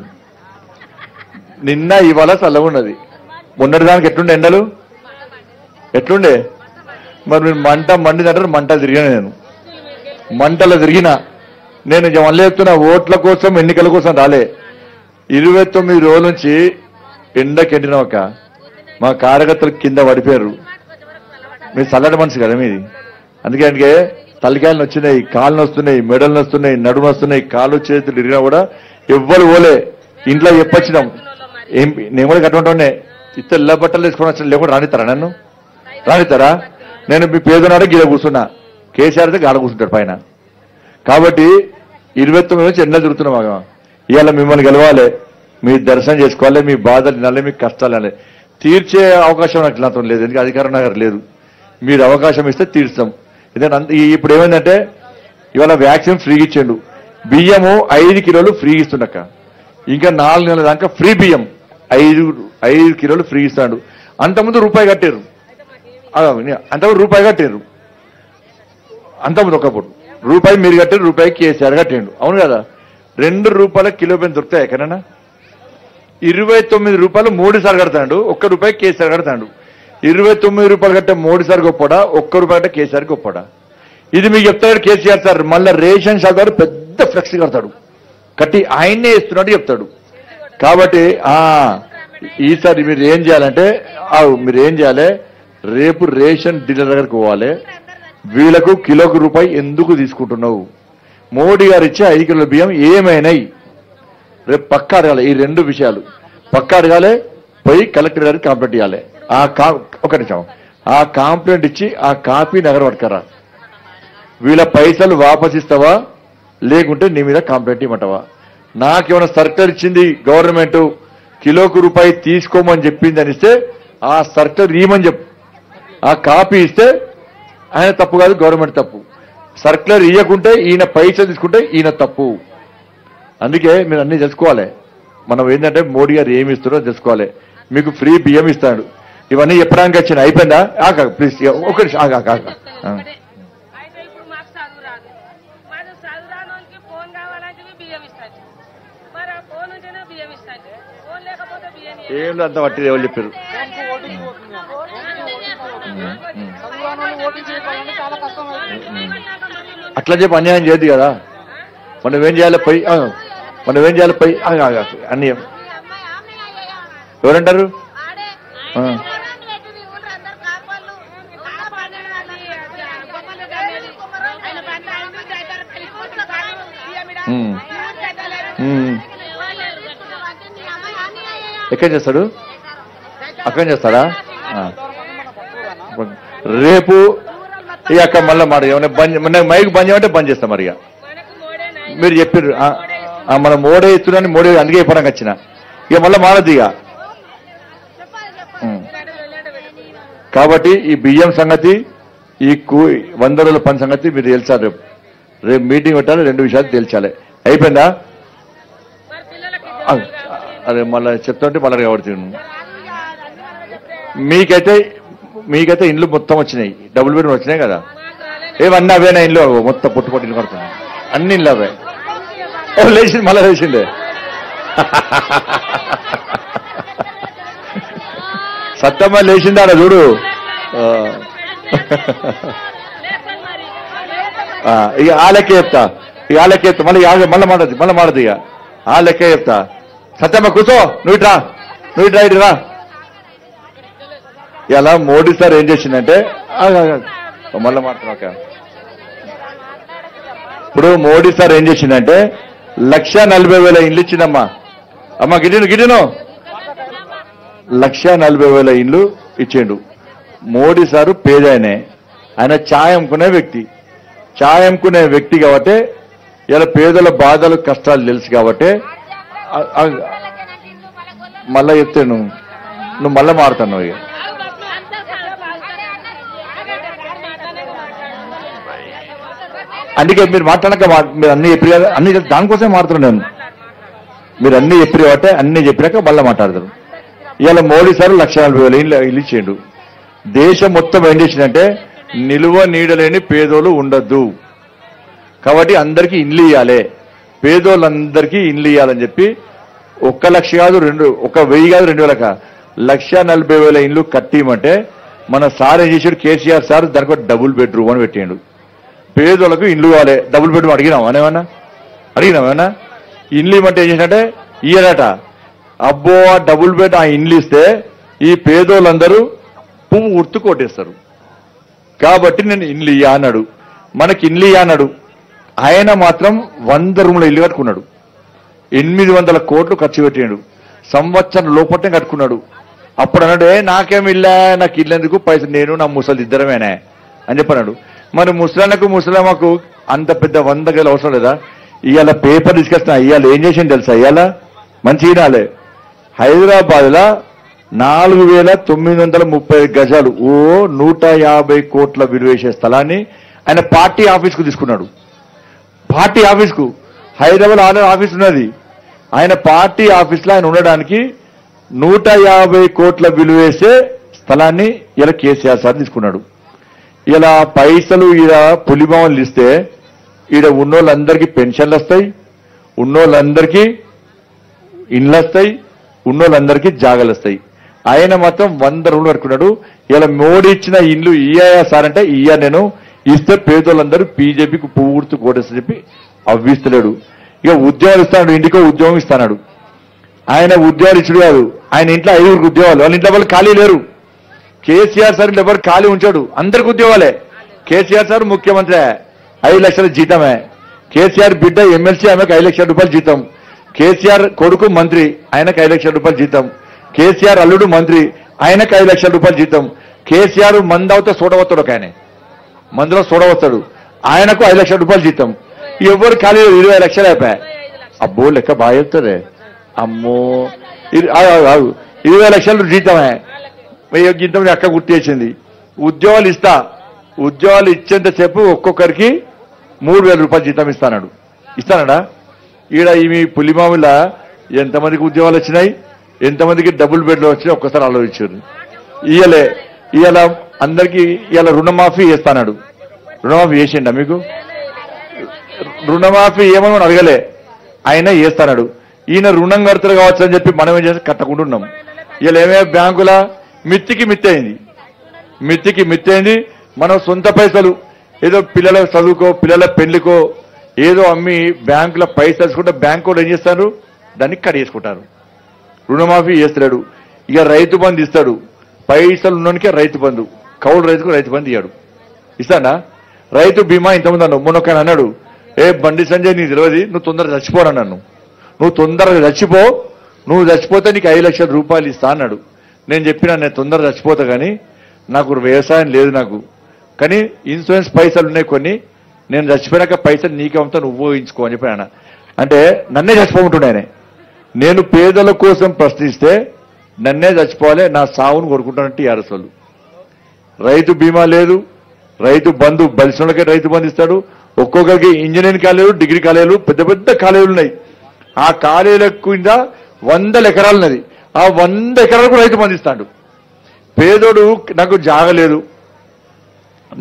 నిన్న ఇవాళ చల్లగా ఉన్నది మొన్నటి దానికి ఎట్లుండే ఎండలు ఎట్లుండే మరి మీరు మండిందంటారు మంటలు తిరిగినా నేను మంటలు తిరిగినా నేను మళ్ళీ చెప్తున్నా ఓట్ల కోసం ఎన్నికల కోసం రాలే 29 రోజుల నుంచి ఎండకెండినాక మా కార్యకర్తలు కింద పడిపోయారు మీరు చల్లటి మనసు కదా మీది అందుకే తలకాయలు వచ్చినాయి కాళ్ళు వస్తున్నాయి మెడలు వస్తున్నాయి నడుము వస్తున్నాయి కాళ్ళు చేతులు ఇరిగినా కూడా ఎవ్వరు పోలే ఇంట్లో చెప్పొచ్చినాం నేను కూడా కట్టుకుంటానే ఇల్ల బట్టలు వేసుకొని వచ్చిన లేకుండా రానిస్తారా నేను మీ పేదనాడు గీడ కూర్చున్నా కేసీఆర్ గాడ కూర్చుంటాడు పైన కాబట్టి 29 నుంచి ఎండలు తిరుగుతున్నాం ఇవాళ మిమ్మల్ని గెలవాలి మీ దర్శనం చేసుకోవాలి మీ బాధలు వినాలి మీ కష్టాలు వినాలి తీర్చే అవకాశం నాకు నాతో లేదు ఎందుకంటే అధికారం నాకు లేదు మీరు అవకాశం ఇస్తే తీర్చాం ఇప్పుడు ఏమైందంటే ఇవాళ వ్యాక్సిన్ ఫ్రీగా ఇచ్చిండు బియ్యము 5 కిలోలు ఫ్రీగా ఇస్తుండక్క ఇంకా 4 నెలల దాకా ఫ్రీ బియ్యం 5 కిలోలు ఫ్రీ ఇస్తాడు అంతకుముందు రూపాయి కట్టారు అంతకుముందు ఒకప్పుడు రూపాయి మీరు కట్టారు రూపాయి కేసీఆర్ కట్టిండు అవును కదా 2 రూపాయల కిలో పెన్ దొరుకుతాయి ఎక్కడైనా 29 రూపాయలు మోడీ సార్ కడతాడు ₹1 కేసీఆర్ కడతాడు 29 రూపాయలు కట్టే మోడీ సార్ గొప్పడా ₹1 కట్టే కేసీఆర్ గొప్పడా ఇది మీకు చెప్తాడు కేసీఆర్ సార్. మళ్ళీ రేషన్ షాప్ గారు పెద్ద ఫ్లెక్స్ కడతాడు, కట్టి ఆయన్నే ఇస్తున్నట్టు చెప్తాడు. కాబట్టి ఈసారి మీరు ఏం చేయాలంటే మీరు ఏం చేయాలి, రేపు రేషన్ డీలర్ దగ్గరకు పోవాలి. వీళ్ళకు కిలోకు రూపాయి ఎందుకు తీసుకుంటున్నావు, మోడీ గారు ఇచ్చే 5 కిలోల బియ్యం ఏమైనాయి, రేపు పక్కా అడగాలి. ఈ 2 విషయాలు పక్కా అడగాలి. పోయి కలెక్టర్ గారికి కంప్లైంట్ ఇవ్వాలి. ఒక నిమిషం, ఆ కంప్లైంట్ ఇచ్చి ఆ కాపీ నగర పట్టుకరా. వీళ్ళ పైసలు వాపస్ ఇస్తావా లేకుంటే నీ మీద కంప్లైంట్ ఇవ్వమంటావా? నాకేమైనా సర్కులర్ ఇచ్చింది గవర్నమెంట్, కిలోకు రూపాయి తీసుకోమని చెప్పింది అనిస్తే ఆ సర్కులర్ ఇవ్వమని చెప్పు. ఆ కాపీ ఇస్తే ఆయన తప్పు కాదు, గవర్నమెంట్ తప్పు. సర్కులర్ ఇవ్వకుంటే ఈయన పైసలు తీసుకుంటే ఈయన తప్పు. అందుకే మీరు అన్ని తెలుసుకోవాలి. మనం ఏంటంటే మోడీ గారు ఏమి ఇస్తారో తెలుసుకోవాలి. మీకు ఫ్రీ బియ్యం ఇస్తాడు. ఇవన్నీ చెప్పడానికి వచ్చిన అయిపోయిందా? ప్లీజ్ ఒక నిమిషం అయితే ఇప్పుడు మాకు చదువు రాదు, మాకు చదువు రాని వాళ్ళకి ఫోన్ కావాలంటే బియ్యం ఇస్తాను. మరి ఆ ఫోన్ ఉంటేనే బియ్యం ఇస్తాను, ఫోన్ లేకపోతే బియ్యం ఏం అంత పట్టిది ఎవరు చెప్పారు? అట్లా చెప్పి అన్యాయం చేయద్దు కదా. మనం ఏం చేయాలి పోయి అన్ని ఎవరంటారు? ఎక్కడ చేస్తాడు? అక్కడ చేస్తాడా? రేపు ఇక మళ్ళీ మాట ఏమన్నా మైక్ బంద్ చేయమంటే బంద్ చేస్తాం. మరి మీరు చెప్పారు మనం మోడే ఇస్తున్నాను, మోడే అందుకే చెప్పడానికి వచ్చిన. ఇక మళ్ళీ మారద్దు ఇక. కాబట్టి ఈ బియ్యం సంగతి, ఈ 100 రోజుల పని సంగతి మీరు తెలుసారు. రేపు మీటింగ్ పెట్టాలి, 2 విషయాలు తేల్చాలి. అయిపోయిందా? అదే మళ్ళీ చెప్తుంటే మళ్ళీ కాబట్టి మీకైతే ఇండ్లు మొత్తం వచ్చినాయి, డబుల్ బెడ్రూమ్ వచ్చినాయి కదా. ఏమన్నా అవేనా ఇండ్లు? మొత్తం పొట్టు ఇల్లు కడుతున్నాయి, అన్ని ఇండ్లు అవే. లేచింది మళ్ళీ లేచిండే. సత్తమ్మ లేచిందా చూడు. ఇక ఆ లెక్క చెప్తా, మళ్ళీ మాడదు ఇక ఆ లెక్క చెప్తా. సత్యమ్మ కూర్చో, నువ్వు ఇట్రా. ఇలా మోడీ సార్ ఏం చేసిందంటే మళ్ళీ మాట్లాడక. ఇప్పుడు మోడీ సార్ ఏం చేసిందంటే 1,40,000 ఇండ్లు ఇచ్చిందమ్మా. అమ్మ గిడిను 1,40,000 ఇండ్లు ఇచ్చిండు. మోడీ సారు పేదయనే, ఆయన ఛాయ్ అమ్ముకునే వ్యక్తి కాబట్టి ఇలా పేదల బాధలు కష్టాలు తెలుసు కాబట్టి మళ్ళా చెప్తే నువ్వు మళ్ళా మారుతున్నావు. ఇక అందుకే మీరు మాట్లాడక మీరు అన్ని చెప్పి అన్ని దానికోసమే మారుతున్నాను నేను. మీరు అన్ని చెప్పి కాబట్టి అన్ని చెప్పినాక మళ్ళీ మాట్లాడతారు. ఇవాళ మోడీ సార్ 1,40,000 ఇల్లు ఇచ్చిండు. దేశం మొత్తం ఏం చేసిందంటే నిలువ నీడలేని పేదోళ్ళు ఉండద్దు కాబట్టి అందరికీ ఇండ్లు ఇవ్వాలి, పేదోళ్ళందరికీ ఇండ్లు ఇవ్వాలని చెప్పి 1,00,000 కాదు 1,000 కాదు 2,000 1,40,000 ఇండ్లు కట్టిమంటే మన సార్ ఏం చేసాడు, కేసీఆర్ సార్ దానికి డబుల్ బెడ్రూమ్ అని పెట్టిండు. పేదోళ్ళకు ఇండ్లు కావాలి, డబుల్ బెడ్రూమ్ అడిగినామేమన్నా ఇండ్లు ఇవ్వమంటే ఏం చేసినట్టే ఇయ్యనట. అబ్బో ఆ డబుల్ బెడ్ ఆ ఇండ్లు ఇస్తే ఈ పేదోళ్ళందరూ పువ్వు ఉర్తు కొట్టేస్తారు కాబట్టి నేను ఇండ్లు ఇయ్యా అన్నాడు. మనకి ఇండ్లు ఇయ్యా అన్నాడు. ఆయన మాత్రం 100 రూముల ఇల్లు కట్టుకున్నాడు. 800 కోట్లు ఖర్చు పెట్టాడు. సంవత్సరం లోపట్నే కట్టుకున్నాడు. అప్పుడు అన్నాడు నాకేమి ఇల్లా, నాకు ఇల్లు ఎందుకు, పైసలు నేను నా ముసలి ఇద్దరమేనే అని చెప్పన్నాడు. మరి ముసలమ్మకు అంత పెద్ద 100 గజాలు అవసరం లేదా? ఇవాళ పేపర్ తీసుకొస్తున్నా. ఇవాళ ఏం చేసింది తెలుసా? ఇవాళ మంచి వినాలే, హైదరాబాద్ లా 4,930 గజాలు 150 కోట్ల విలువేసే స్థలాన్ని ఆయన పార్టీ ఆఫీస్కు తీసుకున్నాడు. పార్టీ ఆఫీస్కు హైదరాబాద్ ఆర్డర్ ఆఫీస్ ఉన్నది. ఆయన పార్టీ ఆఫీస్లో ఆయన ఉండడానికి 150 కోట్ల విలువేసే స్థలాన్ని ఇలా కేసీఆర్ సార్ తీసుకున్నాడు. ఇలా పైసలు ఈడ పులిమామలు ఇస్తే ఈడ ఉన్నోళ్ళందరికీ పెన్షన్లు వస్తాయి, ఉన్నోళ్ళందరికీ ఇండ్లు వస్తాయి, ఉన్నోళ్ళందరికీ జాగాలు వస్తాయి. ఆయన మాత్రం 100 రూములు కట్టుకున్నాడు. ఇలా మోడీ ఇచ్చిన ఇండ్లు ఇయ్యా సార్ అంటే ఇయ్యా, నేను ఇస్తే పేదోళ్ళందరూ బీజేపీకి పూర్తి కోటేస్తని చెప్పి అవ్విస్తలేడు. ఇక ఉద్యోగాలు ఇస్తాడు, ఇంటికో ఉద్యోగం ఇస్తాడు. ఆయన ఉద్యోగాలు ఇచ్చుడు కాదు, ఆయన ఇంట్లో 5 ఉద్యోగాలు, వాళ్ళ ఇంట్లో వాళ్ళు ఖాళీ లేరు. కేసీఆర్ సార్ ఇంట్లో ఎవరు ఖాళీ ఉంచాడు, అందరికి ఉద్యోగాలే. కేసీఆర్ సార్ ముఖ్యమంత్రి, 5 లక్షల జీతమే. కేసీఆర్ బిడ్డ ఎమ్మెల్సీ, ఆమెకు 5 లక్షల రూపాయలు జీతం. కేసీఆర్ కొడుకు మంత్రి, ఆయనకు 5 లక్షల రూపాయలు జీతం. కేసీఆర్ అల్లుడు మంత్రి, ఆయనకు 5 లక్షల రూపాయలు జీతం. కేసీఆర్ మందవుతా చూడవస్తాడు, ఒక ఆయన మందులో చూడవస్తాడు, ఆయనకు 5 లక్షల రూపాయలు జీతం. ఎవరు ఖాళీ 20 లక్షలు అయిపోయాయి. అబ్బో లెక్క బాగా చెప్తారే, అమ్మో 20 లక్షలు జీతమే. జీతం అక్క గుర్తేసింది. ఉద్యోగాలు ఇస్తా, ఉద్యోగాలు ఇచ్చేంతసేపు ఒక్కొక్కరికి 3,000 రూపాయలు జీతం ఇస్తానడా? ఈడ మీ పులిమామిల ఎంతమందికి ఉద్యోగాలు వచ్చినాయి, ఎంతమందికి డబుల్ బెడ్లు వచ్చినాయి ఒక్కసారి ఆలోచించారు. ఇవాళ అందరికీ ఇవాళ రుణమాఫీ చేస్తాడు. రుణమాఫీ చేసిండా మీకు? రుణమాఫీ ఏమని మనం అడగలే, ఆయన చేస్తాడు. ఈయన రుణం కడతారు కావచ్చు అని చెప్పి మనం ఏం చేసి కట్టకుంటున్నాం. ఇలా ఏమే బ్యాంకుల మిత్తికి మిత్తైంది. మనం సొంత పైసలు ఏదో పిల్లల చదువుకో, పిల్లల పెళ్లికో ఏదో అమ్మి బ్యాంకుల పైసలు తీసుకుంటే బ్యాంకు వాళ్ళు ఏం చేస్తారు, దాన్ని కడిగేసుకుంటారు. రుణమాఫీ చేస్తాడు. ఇక రైతు బంధు ఇస్తాడు. పైసలు ఉన్నోనికే రైతు బంధు, కౌలు రైతుకు రైతు బంధు ఇయ్యాడు. ఇస్తాడా? రైతు బీమా ఇంతమంది అన్నావు. మొన్న ఒక అన్నాడు, ఏ బండి సంజయ్ నీకు తెలియదు, నువ్వు తొందరగా చచ్చిపోరా నన్ను, నువ్వు తొందరగా చచ్చిపో, నువ్వు చచ్చిపోతే నీకు 5 లక్షల రూపాయలు ఇస్తా అన్నాడు. నేను చెప్పినా నేను తొందరగా చచ్చిపోతా, కానీ నాకు వ్యవసాయం లేదు నాకు, కానీ ఇన్సూరెన్స్ పైసలు ఉన్నాయి కొన్ని, నేను చచ్చిపోయాక పైసలు నీకేమంతా నువ్వు ఊహించుకో అని చెప్పి అన్న. అంటే నన్నే చచ్చిపోతుండే. నేను పేదల కోసం ప్రశ్నిస్తే నన్నే చచ్చిపోవాలి, నా సావును కోరుకుంటానంటే టీఆర్ఎస్ వాళ్ళు. రైతు బీమా లేదు, రైతు బంధు బలిసినోళ్ళకే రైతు బంధు ఇస్తాడు. ఒక్కొక్కరికి ఇంజనీరింగ్ కాలేజీలు, డిగ్రీ కాలేజీలు, పెద్ద పెద్ద కాలేజీలు ఉన్నాయి. ఆ కాలేజీల కింద 100 ఎకరాలు ఉన్నది. ఆ 100 ఎకరాలకు రైతు బంధు ఇస్తాడు. పేదోడు నాకు జాగలేదు,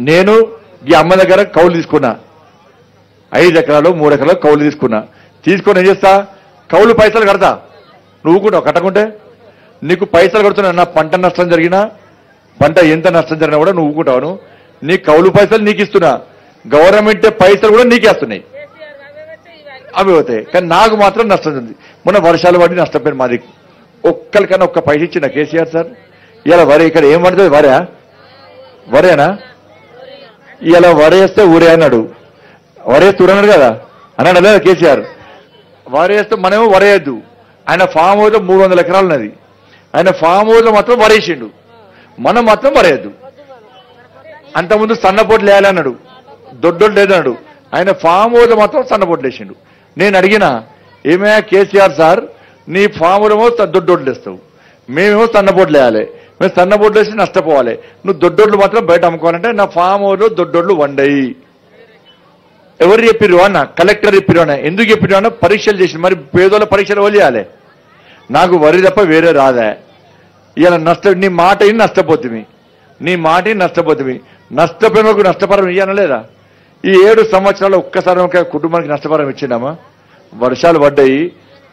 నేను ఈ అమ్మ దగ్గర కౌలు తీసుకున్నా, 5 ఎకరాలు 3 ఎకరాలు కౌలు తీసుకొని ఏం చేస్తా, కౌలు పైసలు కడతా. నువ్వు కూడా కట్టకుంటే నీకు పైసలు కడుతున్నా, నా పంట నష్టం జరిగినా, పంట ఎంత నష్టం జరిగినా కూడా నువ్వు ఊకుంటావు. నీ కౌలు పైసలు నీకు ఇస్తున్నా, గవర్నమెంట్ పైసలు కూడా నీకేస్తున్నాయి, అవి అవుతాయి. కానీ నాకు మాత్రం నష్టం ఉంది. మొన్న వర్షాలు పడి నష్టపోయిన మాది. ఒక్కరికన్నా ఒక్క పైసలు ఇచ్చిన కేసీఆర్ సార్. ఇలా వరి ఇక్కడ ఏం పడుతుంది, వరేనా? ఇలా వరేస్తే ఊరే అన్నాడు, వరేస్తే ఊరన్నాడు కదా అన్నాడు లేదా కేసీఆర్? వరేస్తే మనమేమో వరేయద్దు. ఆయన ఫామ్ హౌస్ 300 ఎకరాలు ఉన్నది, ఆయన ఫామ్ హౌస్ లో మాత్రం వరేసిండు, మనం మాత్రం వరేయద్దు. అంతకుముందు సన్నపోట్లు వేయాలన్నాడు, దొడ్డోళ్ళు లేదన్నాడు. ఆయన ఫామ్ హౌస్ మాత్రం సన్నపోట్లు వేసిండు. నేను అడిగినా, ఏమయ్యా కేసీఆర్ సార్, నీ ఫామ్ హౌస్ ఏమో దొడ్డోళ్ళు వేస్తావు, మేమేమో సన్నపోట్లు వేయాలి, మేము సన్నపోట్లు వేసి నష్టపోవాలి, నువ్వు దొడ్డోళ్ళు మాత్రం బయట అమ్ముకోవాలంటే నా ఫామ్ హౌస్ లో దొడ్డోళ్ళు వండయి. ఎవరు చెప్పిరు అన్న? కలెక్టర్ చెప్పిరు అన్న. ఎందుకు చెప్పిరు అన్న? పరీక్షలు చేసి, మరి పేదోళ్ళ పరీక్షలు ఎవరు చేయాలి? నాకు వరి తప్ప వేరే రాదా? ఇలా నీ మాట నష్టపోతుంది, నష్టపోయిన నష్టపరం ఇయ్యన లేదా? ఈ 7 సంవత్సరాలు ఒక్కసారి ఒక కుటుంబానికి నష్టపరం ఇచ్చిందామా? వర్షాలు పడ్డాయి,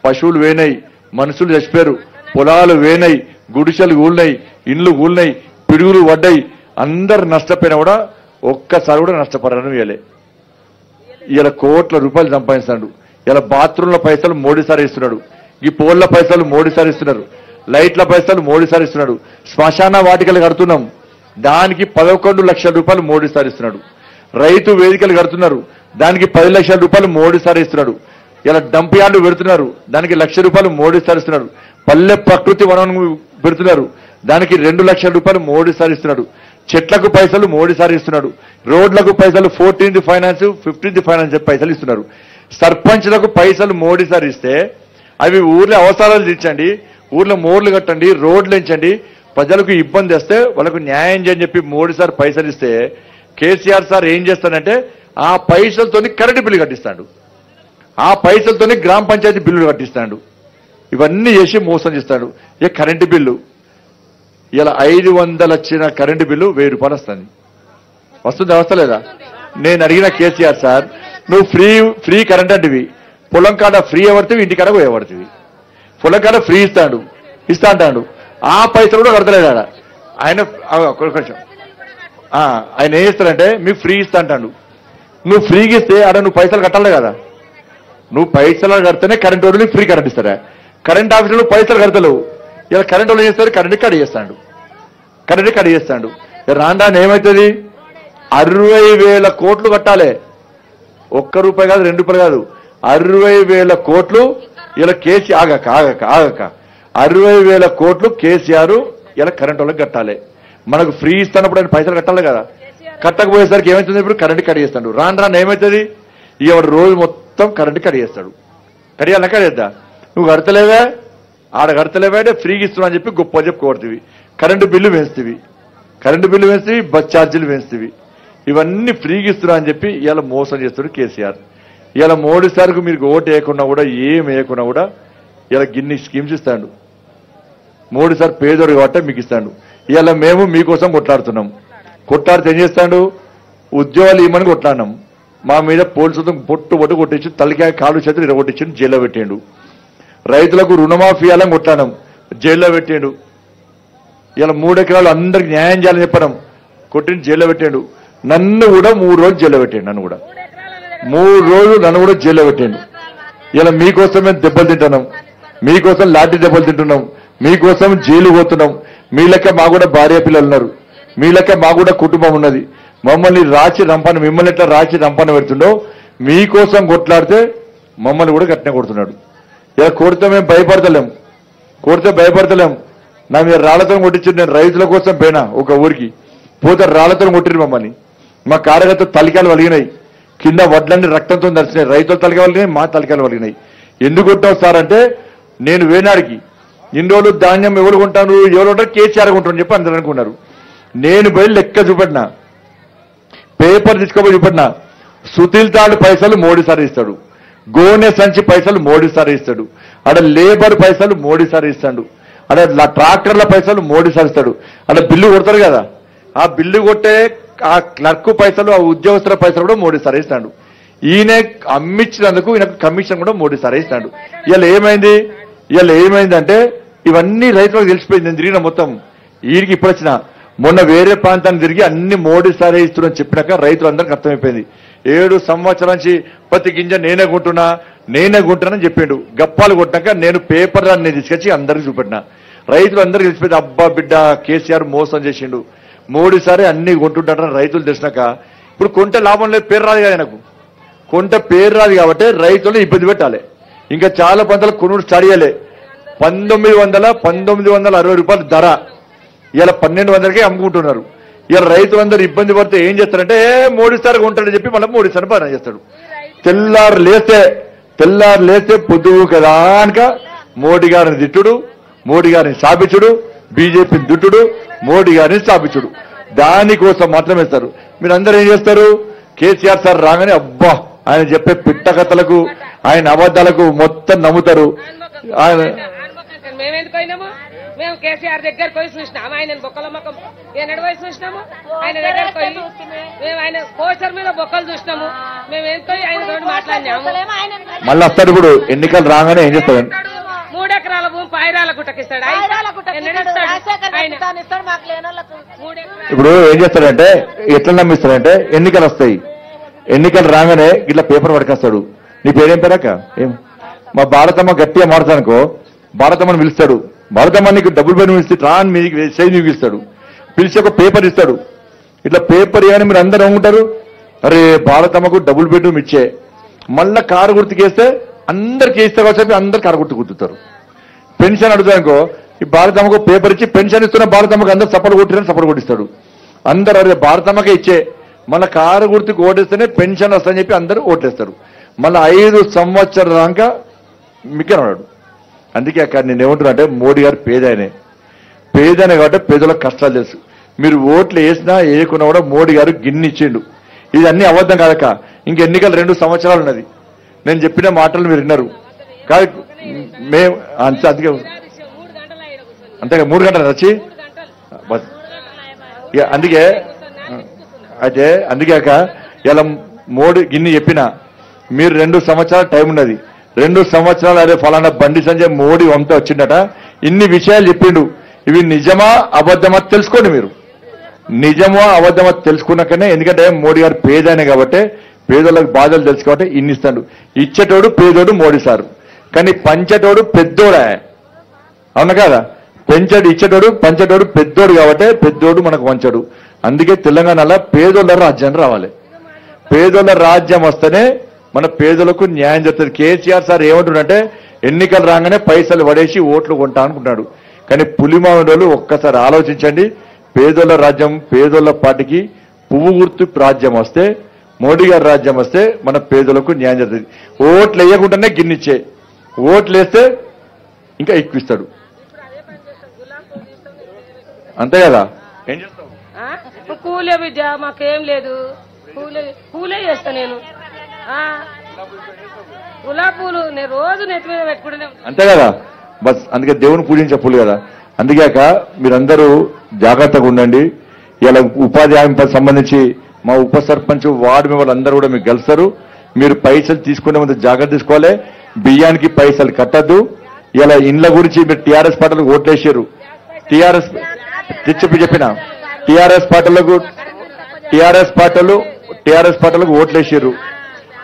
పశువులు వేనాయి, మనుషులు చచ్చిపోయారు, పొలాలు వేనాయి, గుడిసెలు కూలినాయి, ఇండ్లు కూలినాయి, పిడుగులు పడ్డాయి, అందరు నష్టపోయినా కూడా ఒక్కసారి కూడా నష్టపరం ఇవ్వలే. ఇలా కోట్ల రూపాయలు సంపాదిస్తున్నాడు. ఇలా బాత్రూంల పైసలు మోడీసారి ఇస్తున్నాడు, ఈ పోళ్ల పైసలు మోడీసారి ఇస్తున్నారు, లైట్ల పైసలు మోడీసారి ఇస్తున్నాడు, శ్మశాన వాటికలు కడుతున్నాం, దానికి 11 లక్షల రూపాయలు మోడీసారి ఇస్తున్నాడు, రైతు వేదికలు కడుతున్నారు, దానికి 10 లక్షల రూపాయలు మోడీసారి ఇస్తున్నాడు, ఇలా డంప్ యార్డు పెడుతున్నారు, దానికి 1 లక్ష రూపాయలు మోడీసారి ఇస్తున్నాడు, పల్లె ప్రకృతి వనం పెడుతున్నారు, దానికి 2 లక్షల రూపాయలు మోడీసారి ఇస్తున్నాడు, చెట్లకు పైసలు మోడీసారి ఇస్తున్నాడు, రోడ్లకు పైసలు 14th ఫైనాన్స్ 15th ఫైనాన్స్ పైసలు ఇస్తున్నారు, సర్పంచ్లకు పైసలు మోడీసారి ఇస్తే అవి ఊర్లో అవసరాలు తీర్చండి, ఊర్లో మోర్లు కట్టండి, రోడ్లు ఎంచండి, ప్రజలకు ఇబ్బంది వస్తే వాళ్ళకు న్యాయం చేయని చెప్పి మోడీసారి పైసలు ఇస్తే కేసీఆర్ సార్ ఏం చేస్తాడంటే ఆ పైసలతోని కరెంటు బిల్లు కట్టిస్తాడు, ఆ పైసలతోని గ్రామ పంచాయతీ బిల్లులు కట్టిస్తాడు, ఇవన్నీ చేసి మోసం చేస్తాడు. ఏ కరెంటు బిల్లు ఇలా 500 వచ్చిన కరెంటు బిల్లు 1000 రూపాయలు వస్తుంది వస్తలేదా? నేను అడిగిన కేసీఆర్ సార్, నువ్వు ఫ్రీ కరెంట్ అంటివి, పొలం కాడ ఫ్రీ ఎవరితివి, ఇంటి కాడ ఎవరితివి, పొలం కాడ ఫ్రీ ఇస్తా అంటాడు, ఆ పైసలు కూడా కడతలేడు ఆయన. కొంచెం ఆయన ఏం చేస్తాడంటే మీకు ఫ్రీ ఇస్తా అంటాడు. నువ్వు ఫ్రీగా ఇస్తే ఆడ నువ్వు పైసలు కట్టాలి కదా. నువ్వు పైసలు కడితేనే కరెంట్ వాళ్ళు ఫ్రీ కరెంట్ ఇస్తారా? కరెంట్ ఆఫీసులో పైసలు కడతలేవు. ఇలా కరెంట్ వాళ్ళు ఏం చేస్తారు? కరెంట్ కట్ చేస్తాడు. రాను ఏమవుతుంది? 60,000 కోట్లు కట్టాలి. ₹1 కాదు, ₹2 కాదు, 60,000 కోట్లు. ఇలా కేసీఆర్ ఆగక 60,000 కోట్లు కేసీఆర్ ఇలా కరెంట్ వాళ్ళకి కట్టాలి. మనకు ఫ్రీ ఇస్తున్నప్పుడు ఆయన పైసలు కట్టాలి కదా. కట్టకపోయేసరికి ఏమవుతుంది? ఇప్పుడు కరెంట్ కట్ చేస్తాడు. రాను ఏమవుతుంది? ఎవరు రోజు మొత్తం కరెంట్ కట్ చేస్తాడు. కడియాలా కడియద్దా? నువ్వు కడతలేవా, ఆడ కడతలేవా అంటే ఫ్రీగా ఇస్తున్నా అని చెప్పి గొప్ప చెప్పుకోడుతుంది. కరెంటు బిల్లు పెంచుతుంది, బస్ ఛార్జీలు పెంచుతుంది. ఇవన్నీ ఫ్రీగా ఇస్తున్నా అని చెప్పి ఇలా మోసం చేస్తాడు కేసీఆర్. ఇలా మోడీ సార్కు మీరు ఓటు వేయకుండా కూడా ఏం వేయకుండా కూడా ఇలా గిన్ని స్కీమ్స్ ఇస్తాడు. మోడీ సార్ పేదోడు కాబట్టి మీకు ఇస్తాడు. ఇలా మేము మీకోసం కొట్లాడుతున్నాం. కొట్లాడితే ఏం చేస్తాడు? ఉద్యోగాలు ఇవ్వమని కొట్లాడినాం. మా మీద పోలీసులతో పొట్టు కొట్టించి తలకాయ కాలు చేతులు ఇరగొట్టించి జైల్లో పెట్టాడు. రైతులకు రుణమాఫీ ఇవ్వాలని కొట్లాడినాం, జైల్లో పెట్టాడు. ఇలా 3 ఎకరాలు అందరికి న్యాయం చేయాలని చెప్పడం కొట్టించి జైల్లో పెట్టాడు. నన్ను కూడా 3 రోజులు జైల్లో పెట్టాడు. నన్ను కూడా 3 రోజులు నన్ను కూడా జైల్లో పెట్టాడు. ఇలా మీకోసం మేము దెబ్బలు తింటున్నాం, మీకోసం లాఠీ దెబ్బలు తింటున్నాం, మీకోసం జైలు పోతున్నాం. మీ లెక్క మా కూడా భార్య పిల్లలు ఉన్నారు, మీ లెక్క మా కూడా కుటుంబం ఉన్నది. మిమ్మల్ని ఎట్లా రాచి రంపాన పెడుతుండో మీకోసం కొట్లాడితే మమ్మల్ని కూడా గట్టిన కొడుతున్నాడు. ఇలా కొడితే మేము భయపడతలేం. నా మీద రాళ్లతో కొట్టించి నేను రైతుల కోసం పోయినా ఒక ఊరికి పోతే రాళ్లతో కొట్టిరు మమ్మల్ని. మా కార్యకర్త తలికాయలు వలిగినాయి, కింద వడ్లన్నీ రక్తంతో నడిచినాయి. రైతుల తలికాయలు వలిగినాయి, మా తలికాయలు వలిగినాయి. ఎందుకు కొట్టావు సార్ అంటే నేను వేనాడికి ఇన్ని రోజులు ధాన్యం ఎవరు కొంటాను, ఎవరు ఉంటారు, కేసీఆర్ కొంటాను చెప్పి అందరూ అనుకున్నారు. నేను పోయి లెక్క చూపెట్టినా, పేపర్ తీసుకోపోయి చూపెట్టినా. సుతిల్ తాడు పైసలు మోడీ సార్ ఇస్తాడు, గోనె సంచి పైసలు మోడీ సార్ ఇస్తాడు, అక్కడ లేబర్ పైసలు మోడీ సార్ ఇస్తాడు, అక్కడ ట్రాక్టర్ల పైసలు మోడీ సార్ ఇస్తాడు. అక్కడ బిల్లు కొడతారు కదా, ఆ బిల్లు కొట్టే ఆ క్లర్క్ పైసలు, ఆ ఉద్యోగస్తుల పైసలు కూడా మోడీ సార్ ఇస్తాడు. ఈయన అమ్మించినందుకు ఈయనకు కమిషన్ కూడా మోడీ సార్ ఇస్తాడు. ఇలా ఏమైందంటే ఇవన్నీ రైతులకు తెలిసిపోయింది. నేను తిరిగిన మొత్తం వీరికి ఇప్పుడు వచ్చిన మొన్న వేరే ప్రాంతాన్ని తిరిగి అన్ని మోడీ సారే ఇస్తున్నారని చెప్పినాక రైతులందరికీ అర్థమైపోయింది. 7 సంవత్సరాల నుంచి ప్రతి గింజ నేనే కొంటున్నానని చెప్పిండు. గప్పాలు కొట్టినాక నేను పేపర్ అన్ని తీసుకొచ్చి అందరికి చూపెట్టినా. రైతులు అందరికీ తెలిసిపోయింది, అబ్బా బిడ్డ కేసీఆర్ మోసం చేసిండు, మోడీ సారే అన్ని కొంటుంటారని రైతులు తెలిసినాక ఇప్పుడు కొంటే లాభం లేదు, పేరు రాదు కదా ఆయనకు. కొంటే పేరు రాదు కాబట్టి రైతులను ఇబ్బంది పెట్టాలి. ఇంకా చాలా పంటలకు కొనుగోలు స్టార్ట్ చేయాలి. 1960 రూపాయలు ధర, ఇలా 1200కే అమ్ముకుంటున్నారు. ఇలా రైతులందరూ ఇబ్బంది పడితే ఏం చేస్తారంటే మోడీ సార్ కొంటాడని చెప్పి మళ్ళీ మోడీ సార్ బాగా చేస్తాడు. తెల్లారు లేస్తే పొద్దువు కదా అనక మోడీ గారిని తిట్టుడు, మోడీ గారిని స్థాపించుడు, బీజేపీని తిట్టుడు, మోడీ గారిని స్థాపించుడు. దానికోసం మాత్రమే ఇస్తారు. మీరందరూ ఏం చేస్తారు? కేసీఆర్ సార్ రాగానే అబ్బా ఆయన చెప్పే పిట్ట కథలకు, ఆయన అబద్ధాలకు మొత్తం నమ్ముతారు. ఆయన మేమెందుకు పోయినాము? మేము కేసీఆర్ దగ్గర పోయి చూసినాము, ఆయన బొక్కల మొక్కం ఏనాడు పోయి చూసినాము. ఆయన దగ్గర పోయి మేము ఆయన పోస్టర్ మీద బొక్కలు చూసినాము. మేము ఎందుకు ఆయన తోటి మాట్లాడినాము. మళ్ళీ వస్తాడు. ఇప్పుడు ఎన్నికలు రాగానే ఏం చేస్తాడు? 3 ఎకరాల భూమి పాయిరాల గుట్టకిస్తాడు. ఇప్పుడు ఏం చేస్తాడంటే ఎట్లా నమ్మిస్తాడంటే ఎన్నికలు వస్తాయి, ఎన్నికలు రాగానే ఇట్లా పేపర్ పట్టుకొస్తాడు. నీ పేరేం పేరాక ఏం మా భారతమ్మ గట్టిగా మారుతానుకో, భారతమ్మని పిలుస్తాడు. భారతమ్మ నీకు డబ్బులు పని పిలిస్తే రాని మీకు సైన్ ఇస్తాడు, పిలిచి ఒక పేపర్ ఇస్తాడు. ఇట్లా పేపర్ ఇవ్వని మీరు అందరూ ఉంటారు, అరే భారతమ్మకు డబుల్ బెడ్రూమ్ ఇచ్చే. మళ్ళా కారు గుర్తుకేస్తే అందరికి ఇస్తే చెప్పి అందరు కారు గుర్తు గుర్తుతారు. పెన్షన్ అడుగుతానుకో, ఈ భారతమ్మకు పేపర్ ఇచ్చి పెన్షన్ ఇస్తున్న భారతమ్మకు అందరు సపోర్ట్ కొట్టిరని సపోర్ట్ కొట్టిస్తాడు. అందరు అరే భారతమ్మకే ఇచ్చే, మళ్ళీ కారు గుర్తుకు ఓటేస్తేనే పెన్షన్ వస్తుందని చెప్పి అందరూ ఓట్లేస్తారు. మళ్ళీ 5 సంవత్సరాల దాకా మిక్కనన్నాడు. అందుకే అక్కడ నేను ఏమంటున్నా అంటే మోడీ గారు పేదనే కాబట్టి పేదలకు కష్టాలు తెలుసు. మీరు ఓట్లు వేసినా వేయకున్నా కూడా మోడీ గారు గిన్నె ఇచ్చిండు. ఇది అన్ని అబద్ధం కాదక. ఇంక ఎన్నికలు 2 సంవత్సరాలు ఉన్నది. నేను చెప్పిన మాటలు మీరు విన్నారు కాదు. మేము అందుకే 3 గంటలు వచ్చి అందుకే అందుకేక ఇలా మోడీ గిన్నె చెప్పిన మీరు 2 సంవత్సరాల టైం ఉన్నది. 2 సంవత్సరాలు అదే ఫలానా బండి సంజయ్ మోడీ వంత వచ్చిండట, ఇన్ని విషయాలు చెప్పిండు. ఇవి నిజమా అబద్ధమా తెలుసుకోండి. మీరు నిజమో అబద్ధమో తెలుసుకున్నాకనే, ఎందుకంటే మోడీ గారు పేదైన కాబట్టి పేదోళ్ళకి బాధలు తెలుసు కాబట్టి ఇన్ని ఇస్తాడు. ఇచ్చేటోడు పేదోడు మోడీ సారు, కానీ పంచేటోడు పెద్దోడా. అవునా కదా? ఇచ్చేటోడు పంచేటోడు పెద్దోడు కాబట్టి పెద్దోడు మనకు వంచడు. అందుకే తెలంగాణలో పేదోళ్ళ రాజ్యం రావాలి. పేదోళ్ళ రాజ్యం వస్తేనే మన పేదలకు న్యాయం జరుగుతుంది. కేసీఆర్ సార్ ఏమంటున్నాడంటే ఎన్నికలు రాగానే పైసలు పడేసి ఓట్లు కొంటా అనుకుంటున్నాడు. కానీ పులిమామిడోళ్ళు ఒక్కసారి ఆలోచించండి. పేదోళ్ళ రాజ్యం, పేదోళ్ళ పార్టీకి పువ్వు గుర్తు రాజ్యం వస్తే, మోడీ గారి రాజ్యం వస్తే మన పేదలకు న్యాయం జరుగుతుంది. ఓట్లు వేయకుండానే గిన్నిచ్చే, ఓట్లు వేస్తే ఇంకా ఎక్కువిస్తాడు. అంతే కదా? ఏం చేస్తావు? కూలే బిడ్డ, మాకేం లేదు. పూలే చేస్తా నేను. గులాబీ పూలు నేను రోజు నెత్తి మీద పెట్టుకుంటే. అంతే కదా? బస్ అందుకే దేవుని పూజించే పూలు కదా. అందుకేక మీరందరూ జాగ్రత్తగా ఉండండి. ఇలా ఉపాధి హామీ సంబంధించి మా ఉప సర్పంచ్, వార్డు మెంబర్లు అందరూ కూడా మీకు కలుస్తారు. మీరు పైసలు తీసుకునే ముందు జాగ్రత్త తీసుకోవాలి. బియ్యానికి పైసలు కట్టద్దు. ఇలా ఇండ్ల గురించి మీరు టీఆర్ఎస్ పార్టీలకు ఓట్లేసారు. టీఆర్ఎస్ చెప్పిన టీఆర్ఎస్ పార్టీలకు ఓట్లేసారు.